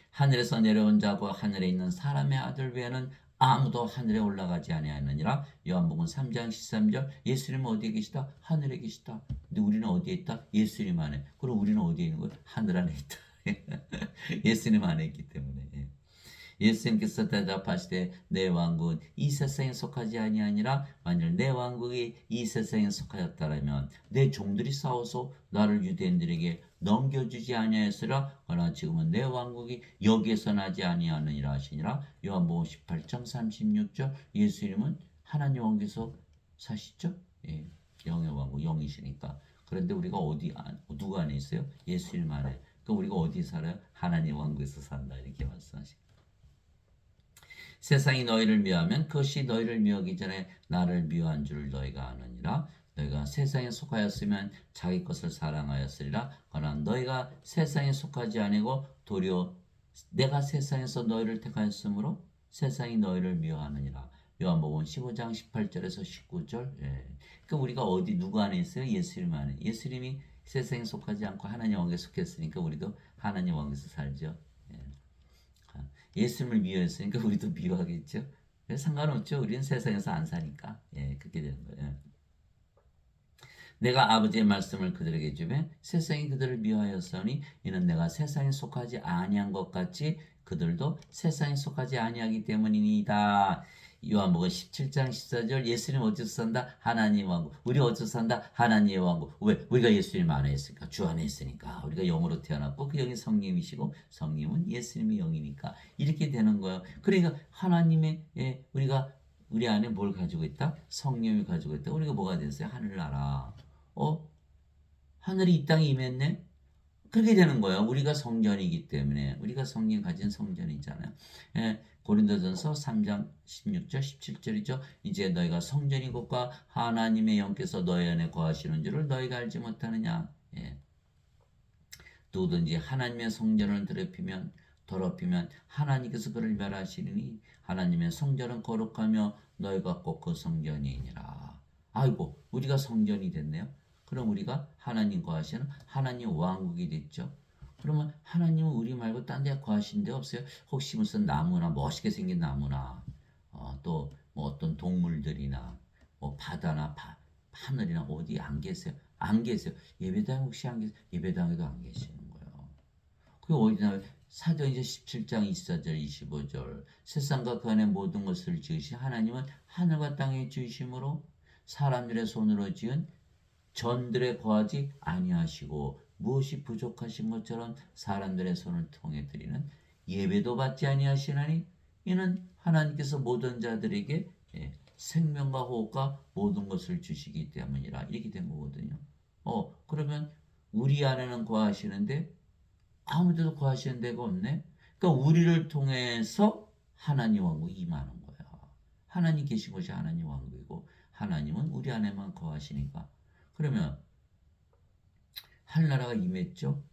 하늘에서 내려온 자고 하늘에 있는 사람의 아들 외에는 아무도 하늘에 올라가지 아니하느니라. 요한복음 3장 13절. 예수님은 어디에 계시다? 하늘에 계시다. 근데 우리는 어디에 있다? 예수님 안에. 그럼 우리는 어디에 있는 거야? 하늘 안에 있다. 예수님 안에 있기 때문에. 예수님께서 대답하시되 내 왕국은 이 세상에 속하지 아니하니라. 만일 내 왕국이 이 세상에 속하였다라면 내 종들이 싸워서 나를 유대인들에게 넘겨주지 아니하였으라. 그러나 지금은 내 왕국이 여기에서 나지 아니하느니라 하시니라. 요한복음 18장 36절. 예수님은 하나님 왕국에서 사시죠? 영의 왕국, 영이시니까. 그런데 우리가 누구 안에 있어요? 예수님 안에. 그럼 우리가 어디 살아요? 하나님 왕국에서 산다 이렇게 말씀하십니다. 세상이 너희를 미워하면 그것이 너희를 미워하기 전에 나를 미워한 줄 너희가 아느니라. 너희가 세상에 속하였으면 자기 것을 사랑하였으리라. 그러나 너희가 세상에 속하지 아니고 도리어 내가 세상에서 너희를 택하였으므로 세상이 너희를 미워하느니라. 요한복음 15장 18절에서 19절. 그러니까 우리가 누구 안에 있어요? 예수님 안에. 예수님이 세상에 속하지 않고 하나님 왕국에 속했으니까 우리도 하나님 왕국에서 살죠. 예수님을 미워했으니까 우리도 미워하겠죠. 상관없죠. 우리는 세상에서 안 사니까. 그렇게 되는 거예요. 내가 아버지의 말씀을 그들에게 주매 세상이 그들을 미워하였으니 이는 내가 세상에 속하지 아니한 것 같이 그들도 세상에 속하지 아니하기 때문이니이다. 요한복음 17장 14절 예수님 어디서 산다? 하나님 왕국. 우리 어디서 산다? 하나님의 왕국. 왜? 우리가 예수님 안에 있으니까. 주 안에 있으니까. 우리가 영으로 태어났고 그 영이 성령이시고 성령은 예수님의 영이니까. 이렇게 되는 거예요. 그러니까 하나님의 우리가 우리 안에 뭘 가지고 있다? 성령을 가지고 있다. 우리가 뭐가 됐어요? 하늘나라. 하늘이 이 땅에 임했네? 그렇게 되는 거예요. 우리가 성전이기 때문에. 우리가 성령 가진 성전이잖아요. 고린도전서 3장 16절 17절이죠. 이제 너희가 성전이 곧과 하나님의 영께서 너희 안에 거하시는 줄을 너희가 알지 못하느냐. 누구든지 하나님의 성전을 더럽히면 하나님께서 그를 멸하시리니 하나님의 성전은 거룩하며 너희가 꼭 그 성전이니라. 아이고 우리가 성전이 됐네요. 그럼 우리가 하나님 거하시는 하나님 왕국이 됐죠. 그러면 하나님은 우리 말고 딴 데 거하신 데 없어요? 혹시 무슨 나무나 멋있게 생긴 나무나 또 뭐 어떤 동물들이나 뭐 바다나 하늘이나 어디 안 계세요? 안 계세요. 예배당 혹시 안 계세요? 예배당에도 안 계시는 거예요. 그 어디나 사도행전 17장 24절 25절 세상과 그 안에 모든 것을 지으신 하나님은 하늘과 땅에 지으심으로 사람들의 손으로 지은 전들에 거하지 아니하시고 무엇이 부족하신 것처럼 사람들의 손을 통해 드리는 예배도 받지 아니하시나니 이는 하나님께서 모든 자들에게 생명과 호흡과 모든 것을 주시기 때문이라. 이렇게 된 거거든요. 그러면 우리 안에는 거하시는데 아무데도 거하시는 데가 없네. 그러니까 우리를 통해서 하나님 왕국이 임하는 거야. 하나님 계신 것이 하나님 왕국이고 하나님은 우리 안에만 거하시니까. 그러면 하늘나라가 임했죠.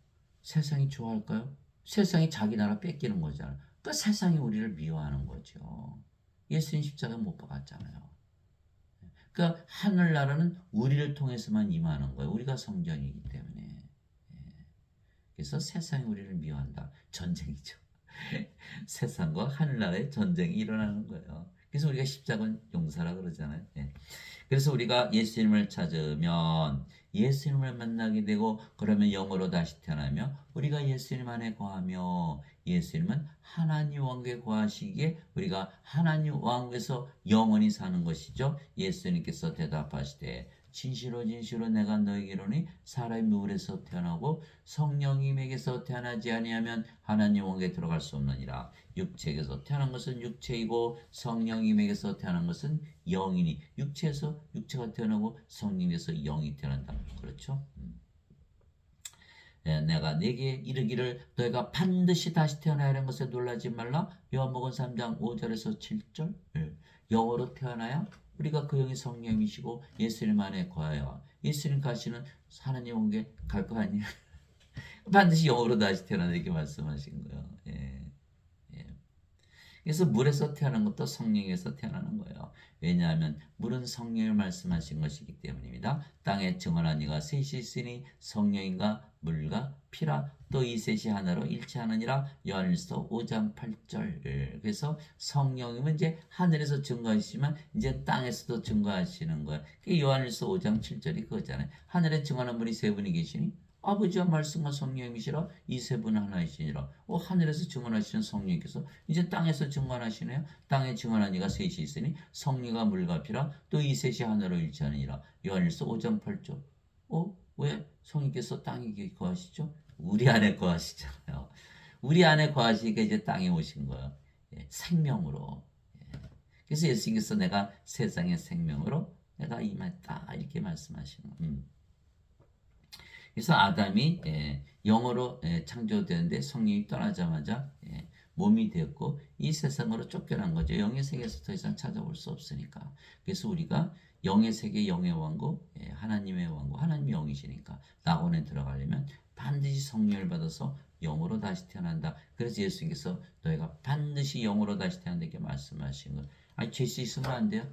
세상이 좋아할까요? 세상이 자기 나라 뺏기는 거잖아요. 그러니까 세상이 우리를 미워하는 거죠. 예수님 십자가 못 박았잖아요. 그러니까 하늘나라는 우리를 통해서만 임하는 거예요. 우리가 성전이기 때문에. 그래서 세상이 우리를 미워한다. 전쟁이죠. 세상과 하늘나라의 전쟁이 일어나는 거예요. 그래서 우리가 십자군 용사라 그러잖아요. 그래서 우리가 예수님을 찾으면 예수님을 만나게 되고 그러면 영으로 다시 태어나며 우리가 예수님 안에 거하며 예수님은 하나님 왕국에 거하시기에 우리가 하나님 왕국에서 영원히 사는 것이죠. 예수님께서 대답하시되 진실로 진실로 내가 너에게 이르노니 사람이 물에서 태어나고 성령님에게서 태어나지 아니하면 하나님 왕국에 들어갈 수 없느니라. 육체에게서 태어난 것은 육체이고 성령님에게서 태어난 것은 영이니 육체에서 육체가 태어나고 성령에서 영이 태어난다. 그렇죠? 내가 네게 이르기를 너희가 반드시 다시 태어나야 하는 것에 놀라지 말라. 요한복음 3장 5절에서 7절. 영으로 태어나야 우리가 그 영이 성령이시고 예수님 안에 거하여 예수님 가시는 하나님 왕국에 갈 거 아니에요. 반드시 영으로 다시 태어나다 이렇게 말씀하신 거예요. 그래서 물에서 태어난 것도 성령에서 태어나는 거예요. 왜냐하면 물은 성령을 말씀하신 것이기 때문입니다. 땅에 증언한 이가 셋이 있으니 성령인가 물과 피라 또 이 셋이 하나로 일치하느니라. 요한일서 5장 8절. 그래서 성령이면 이제 하늘에서 증거하시지만 이제 땅에서도 증거하시는 거예요. 요한일서 5장 7절이 그거잖아요. 하늘에 증언한 분이 세 분이 계시니 아버지와 말씀과 성령이시라 이 세 분은 하나이시니라. 하늘에서 증언하시는 성령께서 이제 땅에서 증언하시네요. 땅에 증언한 이가 셋이 있으니 성령과 물과 피라 또 이 셋이 하나로 일치하느니라. 요한일서 5장 8절. 왜 성령께서 땅에 거하시죠? 우리 안에 거하시잖아요. 우리 안에 거하시니까 이제 땅에 오신 거예요. 생명으로. 그래서 예수님께서 내가 세상의 생명으로 내가 임했다 이렇게 말씀하시는 거예요. 그래서 아담이 영으로 창조되는데 성령이 떠나자마자 몸이 되었고 이 세상으로 쫓겨난 거죠. 영의 세계에서 더 이상 찾아올 수 없으니까. 그래서 우리가 영의 세계, 영의 왕국, 하나님의 왕국, 하나님의 영이시니까 낙원에 들어가려면 반드시 성령을 받아서 영으로 다시 태어난다. 그래서 예수님께서 너희가 반드시 영으로 다시 태어난다 이렇게 말씀하신 거예요. 아니 죄씨 있으면 안 돼요?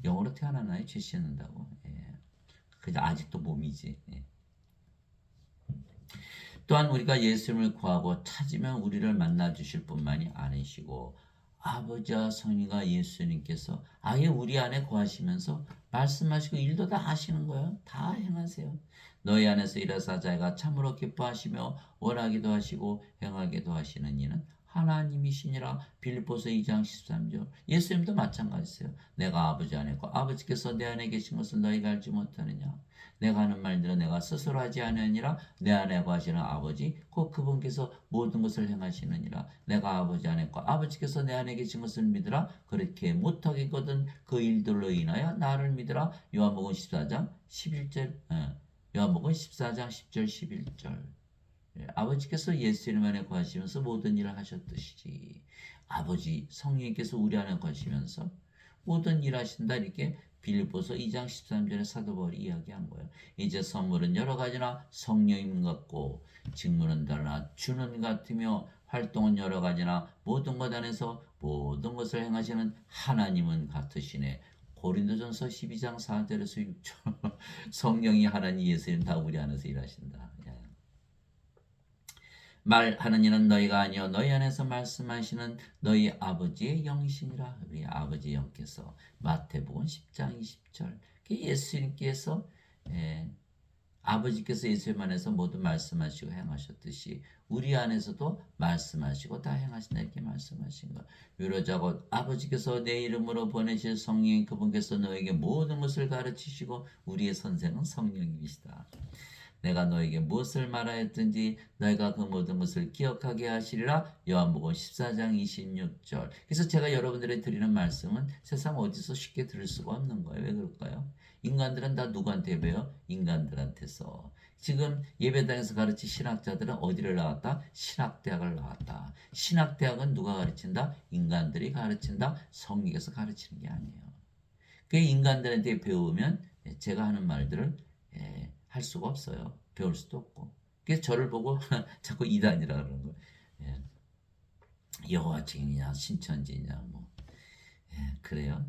영으로 태어나나요? 죄 씻는다고? 그저 아직도 몸이지. 또한 우리가 예수님을 구하고 찾으면 우리를 만나 주실 뿐만이 아니시고 아버지와 성령과 예수님께서 아예 우리 안에 거하시면서 말씀하시고 일도 다 하시는 거예요. 다 행하세요. 너희 안에서 일하사 자가 참으로 기뻐하시며 원하기도 하시고 행하기도 하시는 이는 하나님이시니라. 빌립보서 2장 13절. 예수님도 마찬가지세요. 내가 아버지 안에 있고 아버지께서 내 안에 계신 것을 너희가 알지 못하느냐. 내가 하는 말들은 내가 스스로 하지 아니하니라. 내 안에 거하시는 아버지 곧 그분께서 모든 것을 행하시느니라. 내가 아버지 안에 있고 아버지께서 내 안에 계신 것을 믿으라. 그렇게 못하겠거든 그 일들로 인하여 나를 믿으라. 요한복음 14장 11절. 요한복음 14장 10절 11절. 아버지께서 예수님 안에 거하시면서 모든 일을 하셨듯이 아버지 성령님께서 우리 안에 거하시면서 모든 일 하신다. 이렇게 빌립보서 2장 13절에 사도 바울이 이야기한 거예요. 이제 선물은 여러 가지나 성령님 같고 직무는 다르나 주는 같으며 활동은 여러 가지나 모든 것 안에서 모든 것을 행하시는 하나님은 같으시네. 고린도전서 12장 4절에서 6절. 성령이 하나님 예수님 다 우리 안에서 일하신다. 말하는 이는 너희가 아니요 너희 안에서 말씀하시는 너희 아버지의 영이시니라. 우리 아버지 영께서 마태복음 10장 20절. 예수님께서 아버지께서 예수님 안에서 모두 말씀하시고 행하셨듯이 우리 안에서도 말씀하시고 다 행하신다. 이렇게 말씀하신 것. 위로자고 아버지께서 내 이름으로 보내실 성령인 그분께서 너에게 모든 것을 가르치시고 우리의 선생은 성령님이시다. 내가 너에게 무엇을 말하였든지 너희가 그 모든 것을 기억하게 하시리라. 요한복음 14장 26절. 그래서 제가 여러분들에게 드리는 말씀은 세상 어디서 쉽게 들을 수가 없는 거예요. 왜 그럴까요? 인간들은 다 누구한테 배워요? 인간들한테서. 지금 예배당에서 가르친 신학자들은 어디를 나왔다? 신학대학을 나왔다. 신학대학은 누가 가르친다? 인간들이 가르친다. 성령께서 가르치는 게 아니에요. 그 인간들한테 배우면 제가 하는 말들을 할 수가 없어요. 배울 수도 없고. 그래서 저를 보고 자꾸 이단이라 그러는 거예요. 여호와 증인이냐 신천지냐 뭐 그래요.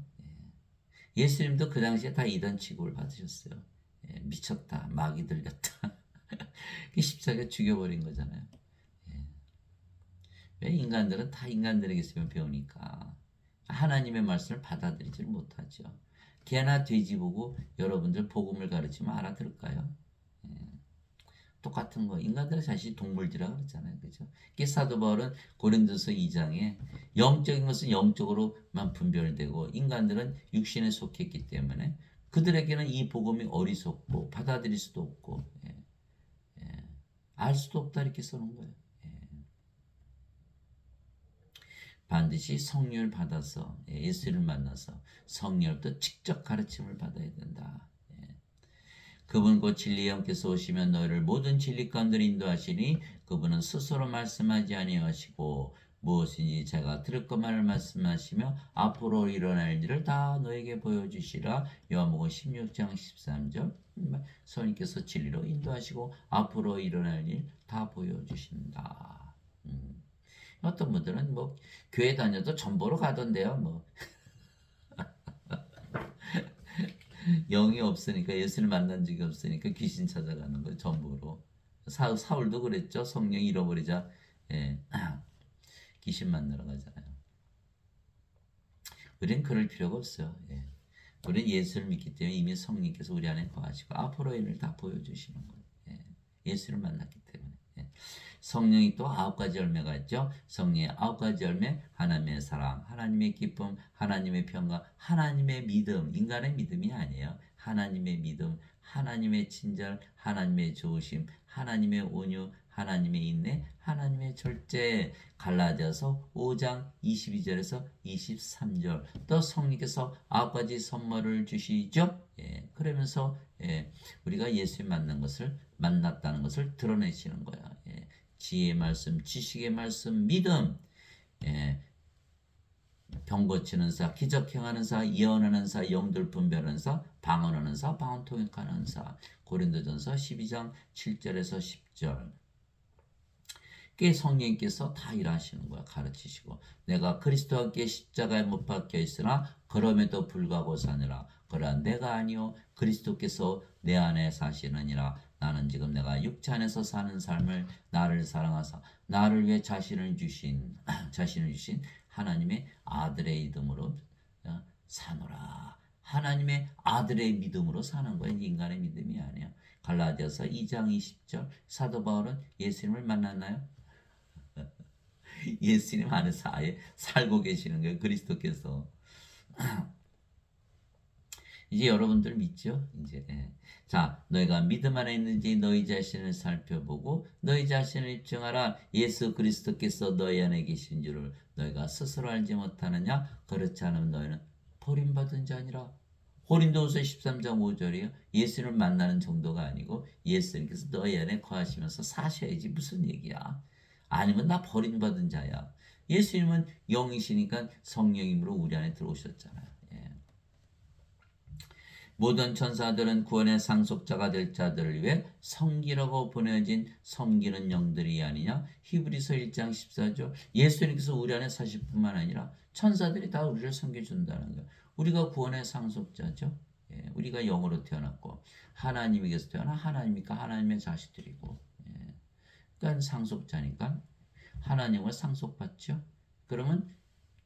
예수님도 그 당시에 다 이단 취급을 받으셨어요. 미쳤다, 마귀 들렸다. 십자가에 죽여버린 거잖아요. 왜 인간들은 다 인간들에게서 배우니까 하나님의 말씀을 받아들이질 못하죠. 개나 돼지 보고 여러분들 복음을 가르치면 알아들을까요? 똑같은 거. 인간들은 사실 동물들이라고 그러잖아요. 그죠? 사도 바울은 고린도서 2장에 영적인 것은 영적으로만 분별되고 인간들은 육신에 속했기 때문에 그들에게는 이 복음이 어리석고 받아들일 수도 없고 알 수도 없다 이렇게 써놓은 거예요. 반드시 성령을 받아서 예수를 만나서 성령으로부터 직접 가르침을 받아야 된다. 그분 곧 진리의 영께서 오시면 너희를 모든 진리 가운데로 인도하시니 그분은 스스로 말씀하지 아니하시고 무엇인지 제가 들을 것만을 말씀하시며 앞으로 일어날 일을 다 너에게 보여주시라. 요한복음 16장 13절. 성령께서 진리로 인도하시고 앞으로 일어날 일 다 보여주신다. 어떤 분들은 뭐 교회 다녀도 전보로 가던데요. 뭐 영이 없으니까 예수를 만난 적이 없으니까 귀신 찾아가는 거예요. 전부로. 사울도 그랬죠. 성령 잃어버리자 귀신 만나러 가잖아요. 우리는 그럴 필요가 없어요. 우리는 예수를 믿기 때문에 이미 성령께서 우리 안에 거하시고 앞으로의 일을 다 보여주시는 거예요. 예수를 만났기 때문에. 성령이 또 9가지 열매가 있죠. 성령의 9가지 열매, 하나님의 사랑, 하나님의 기쁨, 하나님의 평강, 하나님의 믿음, 인간의 믿음이 아니에요. 하나님의 믿음, 하나님의 친절, 하나님의 좋으심, 하나님의 온유, 하나님의 인내, 하나님의 절제. 갈라디아서 5장 22절에서 23절. 또 성령께서 9가지 선물을 주시죠. 그러면서 우리가 예수님 만났다는 것을 드러내시는 거야. 지혜의 말씀, 지식의 말씀, 믿음, 병 고치는 사, 기적 행하는 사, 예언하는 사, 영들 분별하는 사, 방언하는 사, 방언 통역하는 사. 고린도전서 12장 7절에서 10절. 꽤 성령께서 다 일하시는 거야. 가르치시고 내가 그리스도와 함께 십자가에 못 박혀 있으나 그럼에도 불구하고 사느라 그러나 내가 아니요 그리스도께서 내 안에 사시느니라. 나는 지금 내가 육체 안에서 사는 삶을 나를 사랑하사 나를 위해 자신을 주신 하나님의 아들의 이름으로 사노라. 하나님의 아들의 믿음으로 사는 거예요. 인간의 믿음이 아니야. 갈라디아서 2장 20절. 사도 바울은 예수님을 만났나요? 예수님 안에서 아예 살고 계시는 거예요. 그리스도께서. 이제 여러분들 믿죠? 이제. 예. 자, 너희가 믿음 안에 있는지 너희 자신을 살펴보고 너희 자신을 입증하라. 예수 그리스도께서 너희 안에 계신 줄을 너희가 스스로 알지 못하느냐? 그렇지 않으면 너희는 버림받은 자니라. 고린도후서 13장 5절이요. 예수를 만나는 정도가 아니고 예수님께서 너희 안에 거하시면서 사셔야지 무슨 얘기야. 아니면 나 버림받은 자야. 예수님은 영이시니까 성령님으로 우리 안에 들어오셨잖아요. 예. 모든 천사들은 구원의 상속자가 될 자들을 위해 섬기라고 보내진 섬기는 영들이 아니냐. 히브리서 1장 14절. 예수님께서 우리 안에 사실 뿐만 아니라 천사들이 다 우리를 섬겨준다는 거예요. 우리가 구원의 상속자죠. 예, 우리가 영으로 태어났고 하나님에게서 태어나 하나님이니까 하나님의 자식들이고, 예, 그러니까 상속자니까 하나님을 상속받죠. 그러면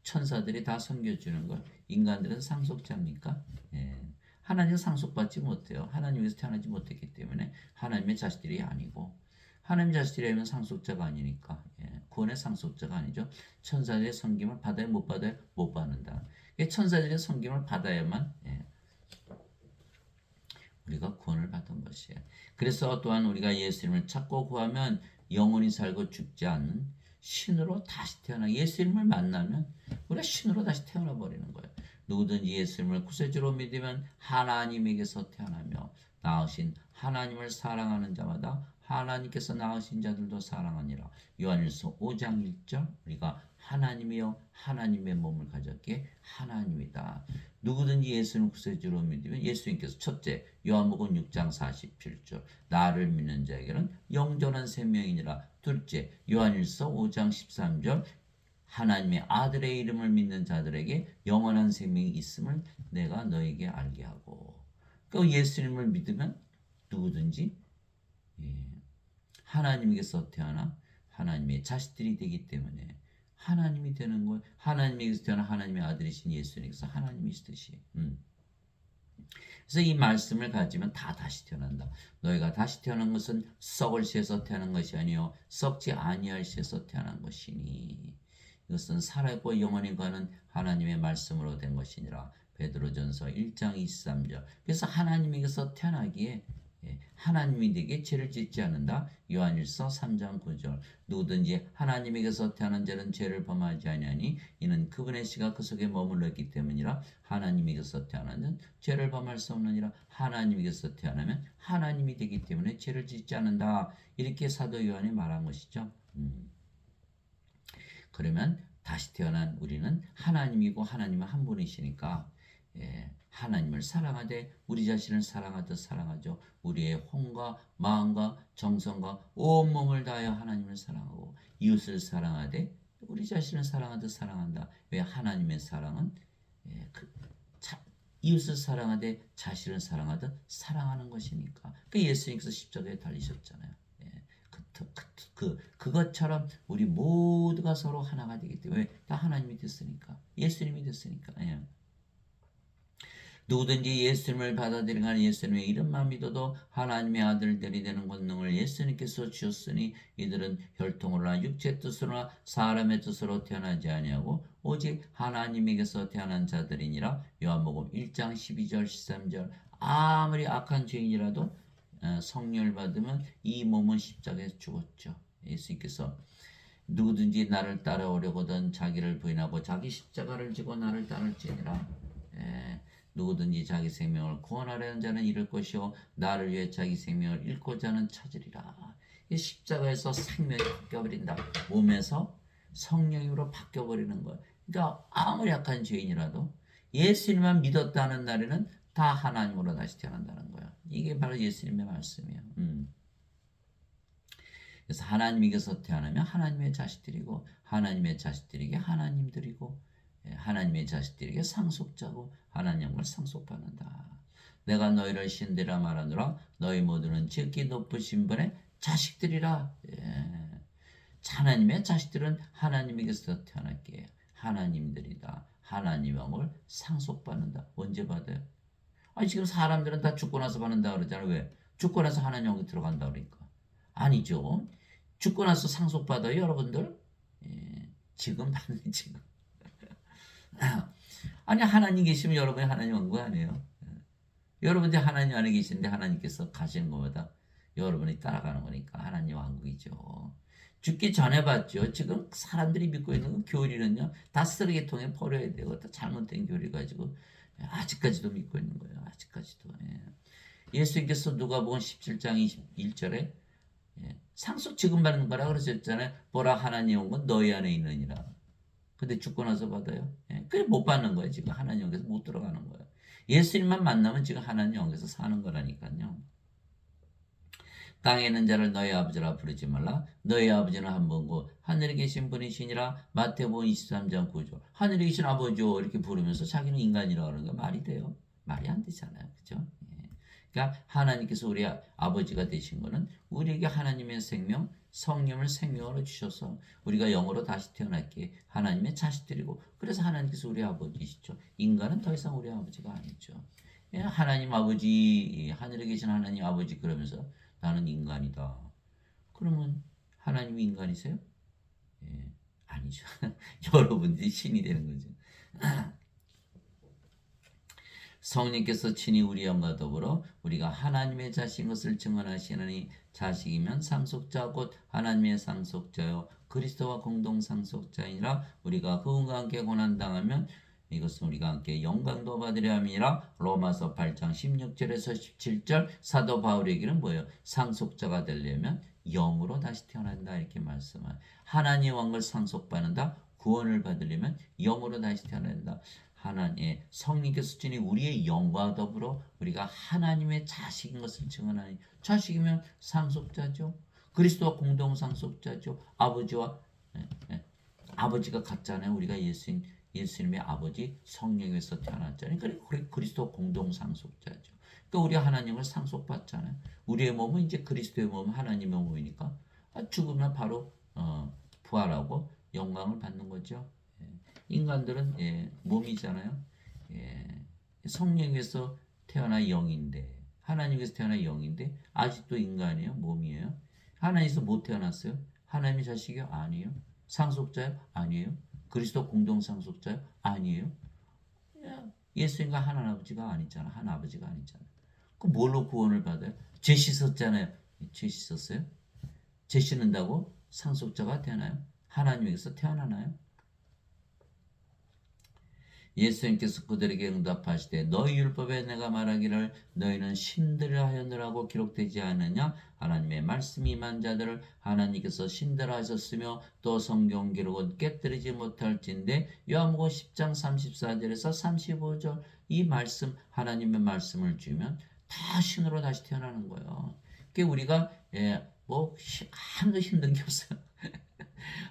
천사들이 다 섬겨주는 걸 인간들은 상속자입니까? 예. 하나님 상속받지 못해요. 하나님에서 태어나지 못했기 때문에 하나님의 자식들이 아니고, 하나님 자식들이라면 상속자가 아니니까, 예. 구원의 상속자가 아니죠. 천사들의 섬김을 받아야 못 받아요? 못 받는다. 천사들의 섬김을 받아야만, 예, 우리가 구원을 받은 것이에요. 그래서 또한 우리가 예수님을 찾고 구하면 영원히 살고 죽지 않는 신으로 다시 태어나, 예수님을 만나면 우리가 신으로 다시 태어나 버리는 거예요. 누구든지 예수님을 구세주로 믿으면 하나님에게서 태어나며 낳으신 하나님을 사랑하는 자마다 하나님께서 낳으신 자들도 사랑하니라. 요한일서 5장 1절. 우리가 하나님이여 하나님의 몸을 가졌기에 하나님이다. 누구든지 예수님을 구세주로 믿으면 예수님께서 첫째 요한복음 6장 47절 나를 믿는 자에게는 영존한 생명이니라. 둘째 요한일서 5장 13절 하나님의 아들의 이름을 믿는 자들에게 영원한 생명이 있음을 내가 너에게 알게 하고. 그 예수님을 믿으면 누구든지, 예, 하나님에게서 태어나 하나님의 자식들이 되기 때문에 하나님이 되는 거예요. 하나님에게서 태어나 하나님의 아들이신 예수님께서 하나님이시듯이. 그래서 이 말씀을 가지면 다 다시 태어난다. 너희가 다시 태어난 것은 썩을 씨에서 태어난 것이 아니요 썩지 아니할 씨에서 태어난 것이니 이것은 살아있고 영원히 가는 하나님의 말씀으로 된 것이니라. 베드로전서 1장 23절. 그래서 하나님에게서 태어나기에, 예, 하나님이 되게 죄를 짓지 않는다. 요한일서 3장 9절. 누구든지 하나님에게서 태어난 자는 죄를 범하지 아니하니 이는 그분의 씨가 그 속에 머물렀기 때문이라. 하나님에게서 태어난 자는 죄를 범할 수 없느니라. 하나님에게서 태어나면 하나님이 되기 때문에 죄를 짓지 않는다. 이렇게 사도 요한이 말한 것이죠. 그러면 다시 태어난 우리는 하나님이고 하나님은 한 분이시니까, 예, 하나님을 사랑하되 우리 자신을 사랑하듯 사랑하죠. 우리의 혼과 마음과 정성과 온몸을 다하여 하나님을 사랑하고 이웃을 사랑하되 우리 자신을 사랑하듯 사랑한다. 왜? 하나님의 사랑은, 예, 이웃을 사랑하되 자신을 사랑하듯 사랑하는 것이니까. 그 예수님께서 십자가에 달리셨잖아요. 예, 그것처럼 우리 모두가 서로 하나가 되기 때문에 다 하나님이 됐으니까, 예수님이 됐으니까. 예. 누구든지 예수님을 받아들이는 예수님의 이름만 믿어도 하나님의 아들들이 되는 권능을 예수님께서 주셨으니 이들은 혈통으로나 육체 뜻으로나 사람의 뜻으로 태어나지 아니하고 오직 하나님에게서 태어난 자들이니라. 요한복음 1장 12절 13절. 아무리 악한 죄인이라도 성령을 받으면 이 몸은 십자가에서 죽었죠. 예수님께서 누구든지 나를 따라오려거든 자기를 부인하고 자기 십자가를 지고 나를 따를지니라. 예. 누구든지 자기 생명을 구원하려는 자는 잃을 것이요 나를 위해 자기 생명을 잃고자 하는 찾으리라. 이 십자가에서 생명이 바뀌어버린다. 몸에서 성령으로 바뀌어버리는 거예요. 그러니까 아무리 약한 죄인이라도 예수님만 믿었다는 날에는 다 하나님으로 다시 태어난다는 거예요. 이게 바로 예수님의 말씀이에요. 그래서 하나님에게서 태어나면 하나님의 자식들이고 하나님의 자식들에게 하나님들이고 하나님의 자식들에게 상속자고 하나님을 상속받는다. 내가 너희를 신되라 말하노라. 너희 모두는 지극히 높으신 분의 자식들이라. 예. 하나님의 자식들은 하나님에게서 태어났기에 하나님들이다. 하나님의 영을 상속받는다. 언제 받아요? 아니 지금 사람들은 다 죽고 나서 받는다 그러잖아요. 왜? 죽고 나서 하나님 영이 들어간다 그러니까. 아니죠. 죽고 나서 상속받아요 여러분들. 예. 지금 받는 지금. 아니 하나님 계시면 여러분이 하나님 왕국 아니에요. 여러분들이 하나님 안에 계시는데 하나님께서 가시는 것보다 여러분이 따라가는 거니까 하나님 왕국이죠. 죽기 전에 봤죠. 지금 사람들이 믿고 있는 그 교리는요. 다 쓰레기통에 버려야 돼요. 다 잘못된 교리 가지고 아직까지도 믿고 있는 거예요. 아직까지도. 예. 예수님께서 누가복음 17장 21절에 상속 지금 받는 거라 그러셨잖아요. 보라 하나님 온 건 너희 안에 있느니라. 근데 죽고 나서 받아요. 그게 못 받는 거예요. 지금 하나님 영에서 못 들어가는 거예요. 예수님만 만나면 지금 하나님 영에서 사는 거라니까요. 땅에 있는 자를 너희 아버지라 부르지 말라. 너희 아버지는 한 분고 하늘에 계신 분이시니라. 마태복음 23장 9절. 하늘에 계신 아버지요 이렇게 부르면서 자기는 인간이라고 하는 게 말이 돼요? 말이 안 되잖아요. 그죠? 그러니까 하나님께서 우리 아버지가 되신 것은 우리에게 하나님의 생명, 성령을 생명으로 주셔서 우리가 영으로 다시 태어났기에 하나님의 자식들이고 그래서 하나님께서 우리 아버지시죠. 인간은 더 이상 우리 아버지가 아니죠. 하나님 아버지, 하늘에 계신 하나님 아버지 그러면서 나는 인간이다. 그러면 하나님이 인간이세요? 아니죠. 여러분들이 신이 되는 거죠. 성령께서 친히 우리 영과 더불어 우리가 하나님의 자식인 것을 증언하시느니 자식이면 상속자 곧 하나님의 상속자요 그리스도와 공동 상속자이니라. 우리가 그분과 함께 고난당하면 이것은 우리가 함께 영광도 받으려 함이라. 로마서 8장 16절에서 17절 사도 바울의 얘기는 뭐예요? 상속자가 되려면 영으로 다시 태어난다 이렇게 말씀을. 하나님의 왕을 상속받는다. 구원을 받으려면 영으로 다시 태어난다. 하나님의 성령께서 주니 우리의 영과 더불어 우리가 하나님의 자식인 것을 증언하니 자식이면 상속자죠. 그리스도와 공동 상속자죠. 아버지와 아버지가 같잖아요. 우리가 예수님의 아버지 성령에서 태어났잖아요. 그리고 그리스도 공동 상속자죠. 그러니까 우리 하나님을 상속받잖아요. 우리의 몸은 이제 그리스도의 몸은 하나님의 몸이니까 죽으면 바로 부활하고 영광을 받는 거죠. 인간들은 몸이잖아요. 성령에서 태어난 영인데 하나님께서 태어난 영인데 아직도 인간이에요. 몸이에요. 하나님께서 못 태어났어요. 하나님의 자식이요? 아니에요. 상속자요? 아니에요. 그리스도 공동 상속자요? 아니에요. 예수님과 하나님 아버지가 아니잖아. 하나님 아버지가 아니잖아. 그 뭘로 구원을 받아요? 죄 씻었잖아요. 죄 씻었어요? 죄 씻는다고 상속자가 되나요? 하나님에게서 태어나나요? 예수님께서 그들에게 응답하시되 너희 율법에 내가 말하기를 너희는 신들을 하였느라고 기록되지 않느냐. 하나님의 말씀이 임한 자들을 하나님께서 신들을 하셨으며 또 성경 기록은 깨뜨리지 못할진대. 요한복음 10장 34절에서 35절 이 말씀 하나님의 말씀을 주면 다 신으로 다시 태어나는 거예요. 그러니까 우리가 한도 힘든 게 없어요.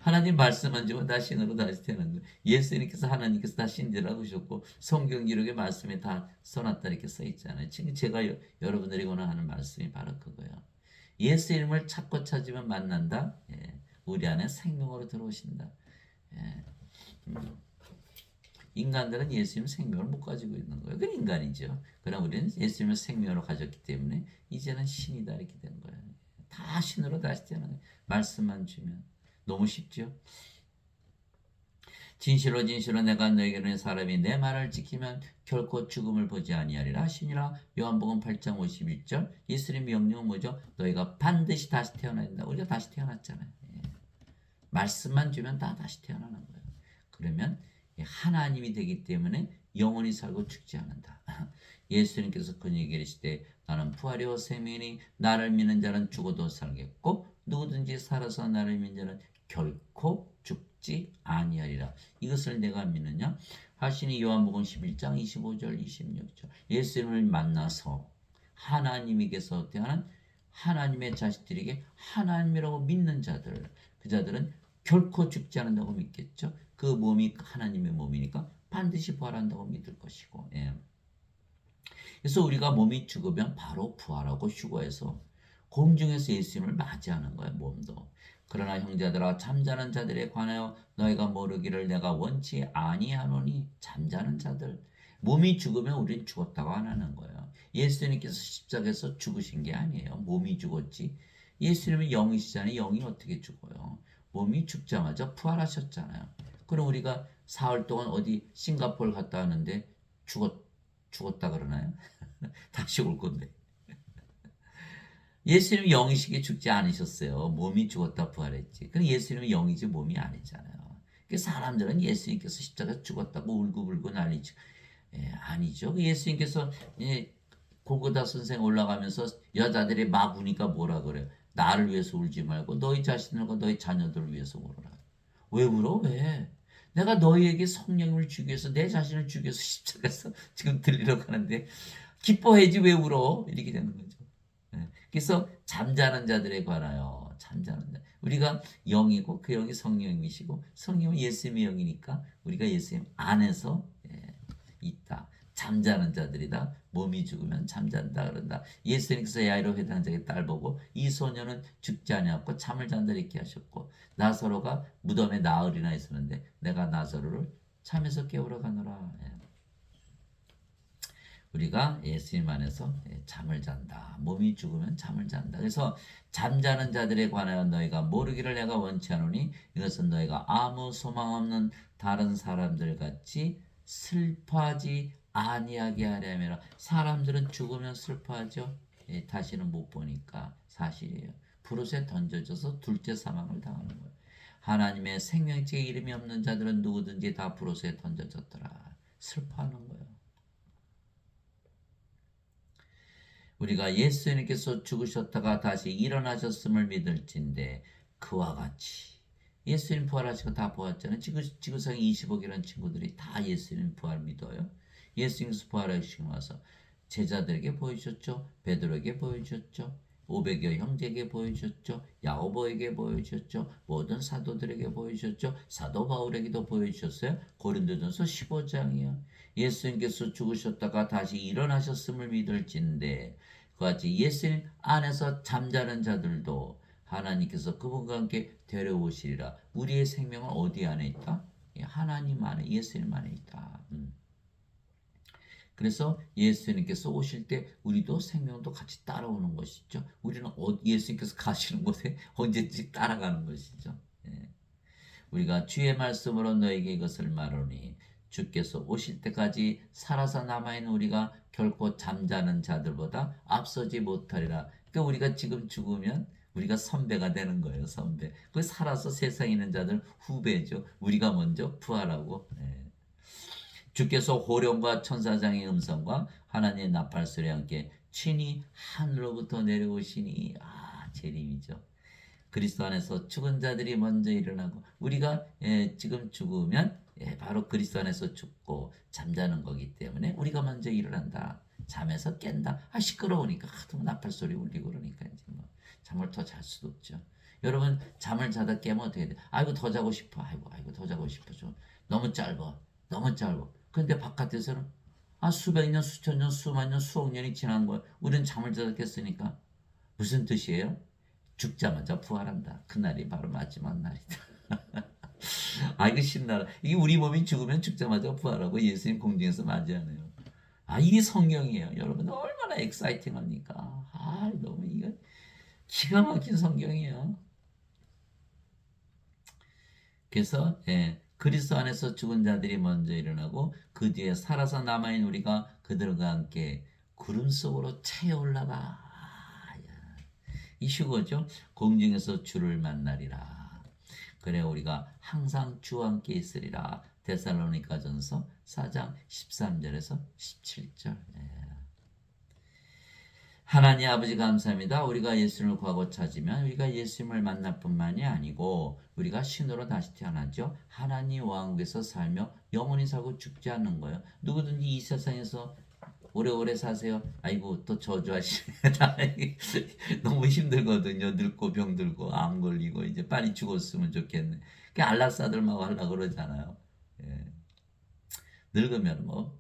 하나님 말씀만 주면 다 신으로 다시 태어난 거예요. 예수님께서 하나님께서 다 신지라고 하셨고 성경 기록의 말씀에 다 써놨다 이렇게 써 있잖아요. 지금 제가 여러분들이 원하는 말씀이 바로 그거예요. 예수 이름을 찾고 찾으면 만난다. 우리 안에 생명으로 들어오신다. 인간들은 예수님 생명을 못 가지고 있는 거예요. 그건 인간이죠. 그러나 우리는 예수님을 생명으로 가졌기 때문에 이제는 신이다 이렇게 된 거예요. 다 신으로 다시 태어나는 거예요. 말씀만 주면. 너무 쉽죠? 진실로 진실로 내가 너에게 이르노니 사람이 내 말을 지키면 결코 죽음을 보지 아니하리라 하시니라. 요한복음 8장 51절. 예수님의 명령은 뭐죠? 너희가 반드시 다시 태어나야 된다. 우리가 다시 태어났잖아요. 말씀만 주면 다 다시 태어나는 거예요. 그러면 하나님이 되기 때문에 영원히 살고 죽지 않는다. 예수님께서 그 얘기를 하시되 나는 부활이요 생명이니 나를 믿는 자는 죽어도 살겠고 누구든지 살아서 나를 믿는 자는 결코 죽지 아니하리라. 이것을 내가 믿느냐? 하시니 요한복음 11장 25절 26절. 예수님을 만나서 하나님에게서 태어난 하나님의 자식들에게 하나님이라고 믿는 자들, 그 자들은 결코 죽지 않는다고 믿겠죠. 그 몸이 하나님의 몸이니까 반드시 부활한다고 믿을 것이고. 그래서 우리가 몸이 죽으면 바로 부활하고 휴거해서 공중에서 예수님을 맞이하는 거예요. 몸도. 그러나 형제들아 잠자는 자들에 관하여 너희가 모르기를 내가 원치 아니하노니. 잠자는 자들. 몸이 죽으면 우리는 죽었다고 안 하는 거예요. 예수님께서 십자가에서 죽으신 게 아니에요. 몸이 죽었지. 예수님은 영이시잖아요. 영이 어떻게 죽어요? 몸이 죽자마자 부활하셨잖아요. 그럼 우리가 사흘 동안 어디 싱가포르 갔다 왔는데 죽었다 그러나요? 다시 올 건데. 예수님은 영이시기에 죽지 않으셨어요. 몸이 죽었다 부활했지. 그럼 예수님은 영이지 몸이 아니잖아요. 사람들은 예수님께서 십자가에 죽었다고 울고불고 난리죠. 예, 아니죠. 예수님께서 골고다 선생 올라가면서 여자들이 막 우니까 뭐라 그래요? 나를 위해서 울지 말고 너희 자신들과 너희 자녀들을 위해서 울어라. 왜 울어? 왜? 내가 너희에게 성령을 주기 위해서 내 자신을 주기 위해서 십자가에서 지금 들리러 가는데 기뻐해야지 왜 울어? 이렇게 되는 거죠. 예. 그래서 잠자는 자들에 관하여 잠자는 자. 우리가 영이고 그 영이 성령이시고 성령은 예수님의 영이니까 우리가 예수님 안에서 있다. 잠자는 자들이다. 몸이 죽으면 잠잔다 그런다. 예수님께서 야이로 회당장의 딸 보고 이 소녀는 죽지 아니하고 잠을 잔다 이렇게 하셨고 나사로가 무덤에 나흘이나 있었는데 내가 나사로를 잠에서 깨우러 가노라. 우리가 예수님 안에서 잠을 잔다. 몸이 죽으면 잠을 잔다. 그래서 잠자는 자들에 관하여 너희가 모르기를 내가 원치 않으니 이것은 너희가 아무 소망 없는 다른 사람들 같이 슬퍼하지 아니하게 하려면 사람들은 죽으면 슬퍼하죠. 다시는 못 보니까 사실이에요. 불옷에 던져져서 둘째 사망을 당하는 거예요. 하나님의 생명책에 이름이 없는 자들은 누구든지 다 불옷에 던져졌더라. 슬퍼하는 거예요. 우리가 예수님께서 죽으셨다가 다시 일어나셨음을 믿을진데 그와 같이 예수님 부활하시고 다 보았잖아요. 지구상에 20억이라는 친구들이 다 예수님 부활 믿어요. 예수님께서 부활하시고 나서 제자들에게 보여주셨죠. 베드로에게 보여주셨죠. 500여 형제에게 보여주셨죠. 야고보에게 보여주셨죠. 모든 사도들에게 보여주셨죠. 사도 바울에게도 보여주셨어요. 고린도전서 15장이요. 예수님께서 죽으셨다가 다시 일어나셨음을 믿을진데 그와 같이 예수님 안에서 잠자는 자들도 하나님께서 그분과 함께 데려오시리라. 우리의 생명은 어디 안에 있다? 하나님 안에, 예수님 안에 있다. 그래서 예수님께서 오실 때 우리도 생명도 같이 따라오는 것이죠. 우리는 예수님께서 가시는 곳에 언제든지 따라가는 것이죠. 우리가 주의 말씀으로 너에게 이것을 말하니 주께서 오실 때까지 살아서 남아있는 우리가 결코 잠자는 자들보다 앞서지 못하리라. 그러니까 우리가 지금 죽으면 우리가 선배가 되는 거예요. 선배. 그 살아서 세상에 있는 자들 후배죠. 우리가 먼저 부활하고. 주께서 호령과 천사장의 음성과 하나님의 나팔소리와 함께 친히 하늘로부터 내려오시니 재림이죠. 그리스도 안에서 죽은 자들이 먼저 일어나고 우리가 지금 죽으면 바로 그리스도 안에서 죽고 잠자는 거기 때문에 우리가 먼저 일어난다. 잠에서 깬다. 시끄러우니까 하도 나팔 소리 울리고 그러니까 이제 뭐 잠을 더 잘 수도 없죠. 여러분 잠을 자다 깨면 어떻게 돼? 아이고 더 자고 싶어. 아이고 더 자고 싶어. 좀 너무 짧아. 너무 짧아. 근데 바깥에서는 수백 년, 수천 년, 수만 년, 수억 년이 지난 거야. 우리는 잠을 자다 깼으니까 무슨 뜻이에요? 죽자마자 부활한다. 그날이 바로 마지막 날이다. 이거 신나라. 이게 우리 몸이 죽으면 죽자마자 부활하고 예수님 공중에서 맞이하네요. 이게 성경이에요. 여러분 얼마나 엑사이팅합니까? 너무 이거 기가 막힌 성경이에요. 그래서 그리스도 안에서 죽은 자들이 먼저 일어나고 그 뒤에 살아서 남아있는 우리가 그들과 함께 구름 속으로 차에 올라가. 이 휴거죠. 공중에서 주를 만나리라. 그래 우리가 항상 주와 함께 있으리라. 데살로니가전서 4장 13절에서 17절. 하나님 아버지 감사합니다. 우리가 예수님을 구하고 찾으면 우리가 예수님을 만날 뿐만이 아니고 우리가 신으로 다시 태어나죠. 하나님 왕국에서 살며 영원히 살고 죽지 않는 거예요. 누구든지 이 세상에서 오래오래 사세요. 아이고 또 저주하시네. 너무 힘들거든요. 늙고 병들고 암 걸리고 이제 빨리 죽었으면 좋겠네. 그 알라사들만 하려고 그러잖아요. 늙으면 뭐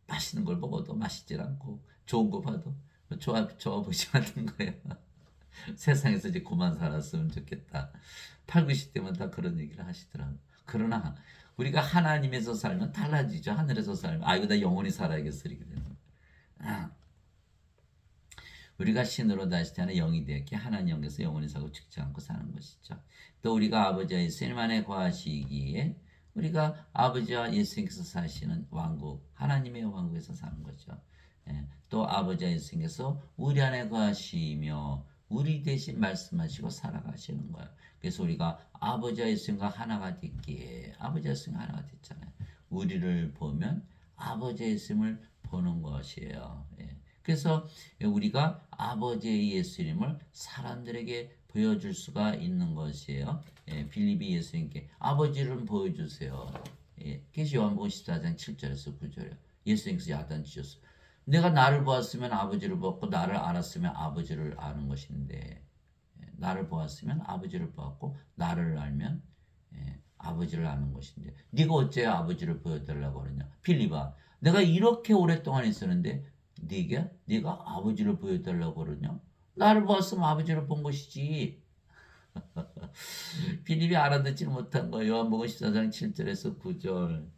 맛있는 걸 먹어도 맛있질 않고 좋은 거 봐도 좋아 보지 않는 거예요. 세상에서 이제 그만 살았으면 좋겠다. 8, 90대면 다 그런 얘기를 하시더라고요. 그러나 우리가 하나님에서 살면 달라지죠. 하늘에서 살면 이거 나 영원히 살아야겠어. 이렇게 되는 거예요. 우리가 신으로 다시 태어나 영이 되었기에 하나님 영에서 영원히 살고 죽지 않고 사는 것이죠. 또 우리가 아버지와 예수님 안에 거하시기에 우리가 아버지와 예수님께서 사시는 왕국, 하나님의 왕국에서 사는 거죠. 예, 또 아버지와 예수님께서 우리 안에 거하시며 우리 대신 말씀하시고 살아가시는 거예요. 그래서 우리가 아버지와 예수님과 하나가 됐기에 아버지와 예수님과 하나가 됐잖아요. 우리를 보면 아버지의 예수님을 보는 것이에요. 예. 그래서 우리가 아버지의 예수님을 사람들에게 보여줄 수가 있는 것이에요. 예, 빌립이 예수님께 아버지를 보여주세요. 예, 그래서 요한복음 14장 7절에서 9절에 예수님께서 야단치셨어요. 내가 나를 보았으면 아버지를 보았고 나를 알았으면 아버지를 아는 것인데 나를 보았으면 아버지를 보았고 나를 알면 아버지를 아는 것인데 네가 어째 아버지를 보여달라고 그러냐. 빌립아, 내가 이렇게 오랫동안 있었는데 네가 아버지를 보여달라고 그러냐. 나를 보았으면 아버지를 본 것이지. 빌립이 알아듣지 못한 거예요. 요한복음 14장 7절에서 9절.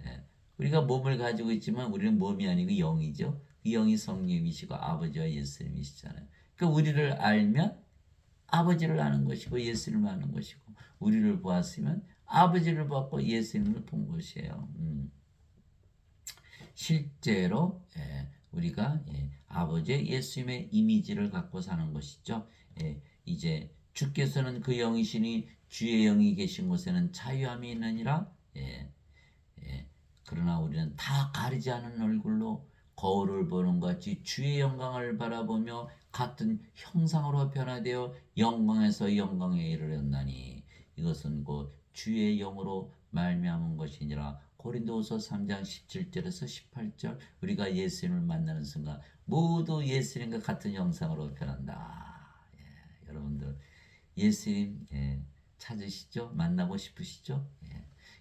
예. 우리가 몸을 가지고 있지만 우리는 몸이 아니고 영이죠. 그 영이 성령이시고 아버지와 예수님이시잖아요. 그러니까 우리를 알면 아버지를 아는 것이고 예수님을 아는 것이고 우리를 보았으면 아버지를 보았고 예수님을 본 것이에요. 실제로 우리가 아버지의 예수님의 이미지를 갖고 사는 것이죠. 이제 주께서는 그 영이시니 주의 영이 계신 곳에는 자유함이 있느니라. 그러나 우리는 다 가리지 않은 얼굴로 거울을 보는 것 같이 주의 영광을 바라보며 같은 형상으로 변화되어 영광에서 영광에 이르렀나니 이것은 곧 주의 영으로 말미암은 것이니라. 고린도후서 3장 17절에서 18절. 우리가 예수님을 만나는 순간 모두 예수님과 같은 형상으로 변한다. 여러분들 예수님 찾으시죠? 만나고 싶으시죠?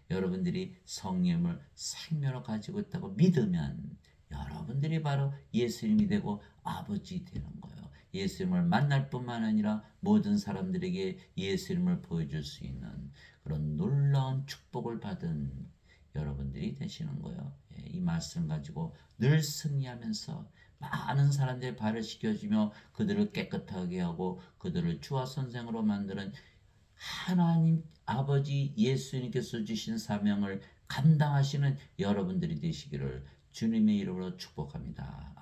여러분들이 성령을 생명으로 가지고 있다고 믿으면 여러분들이 바로 예수님이 되고 아버지 되는 거예요. 예수님을 만날 뿐만 아니라 모든 사람들에게 예수님을 보여줄 수 있는 그런 놀라운 축복을 받은 여러분들이 되시는 거예요. 이 말씀 가지고 늘 승리하면서 많은 사람들의 발을 씻겨주며 그들을 깨끗하게 하고 그들을 주와 선생으로 만드는 하나님 아버지 예수님께서 주신 사명을 감당하시는 여러분들이 되시기를 주님의 이름으로 축복합니다.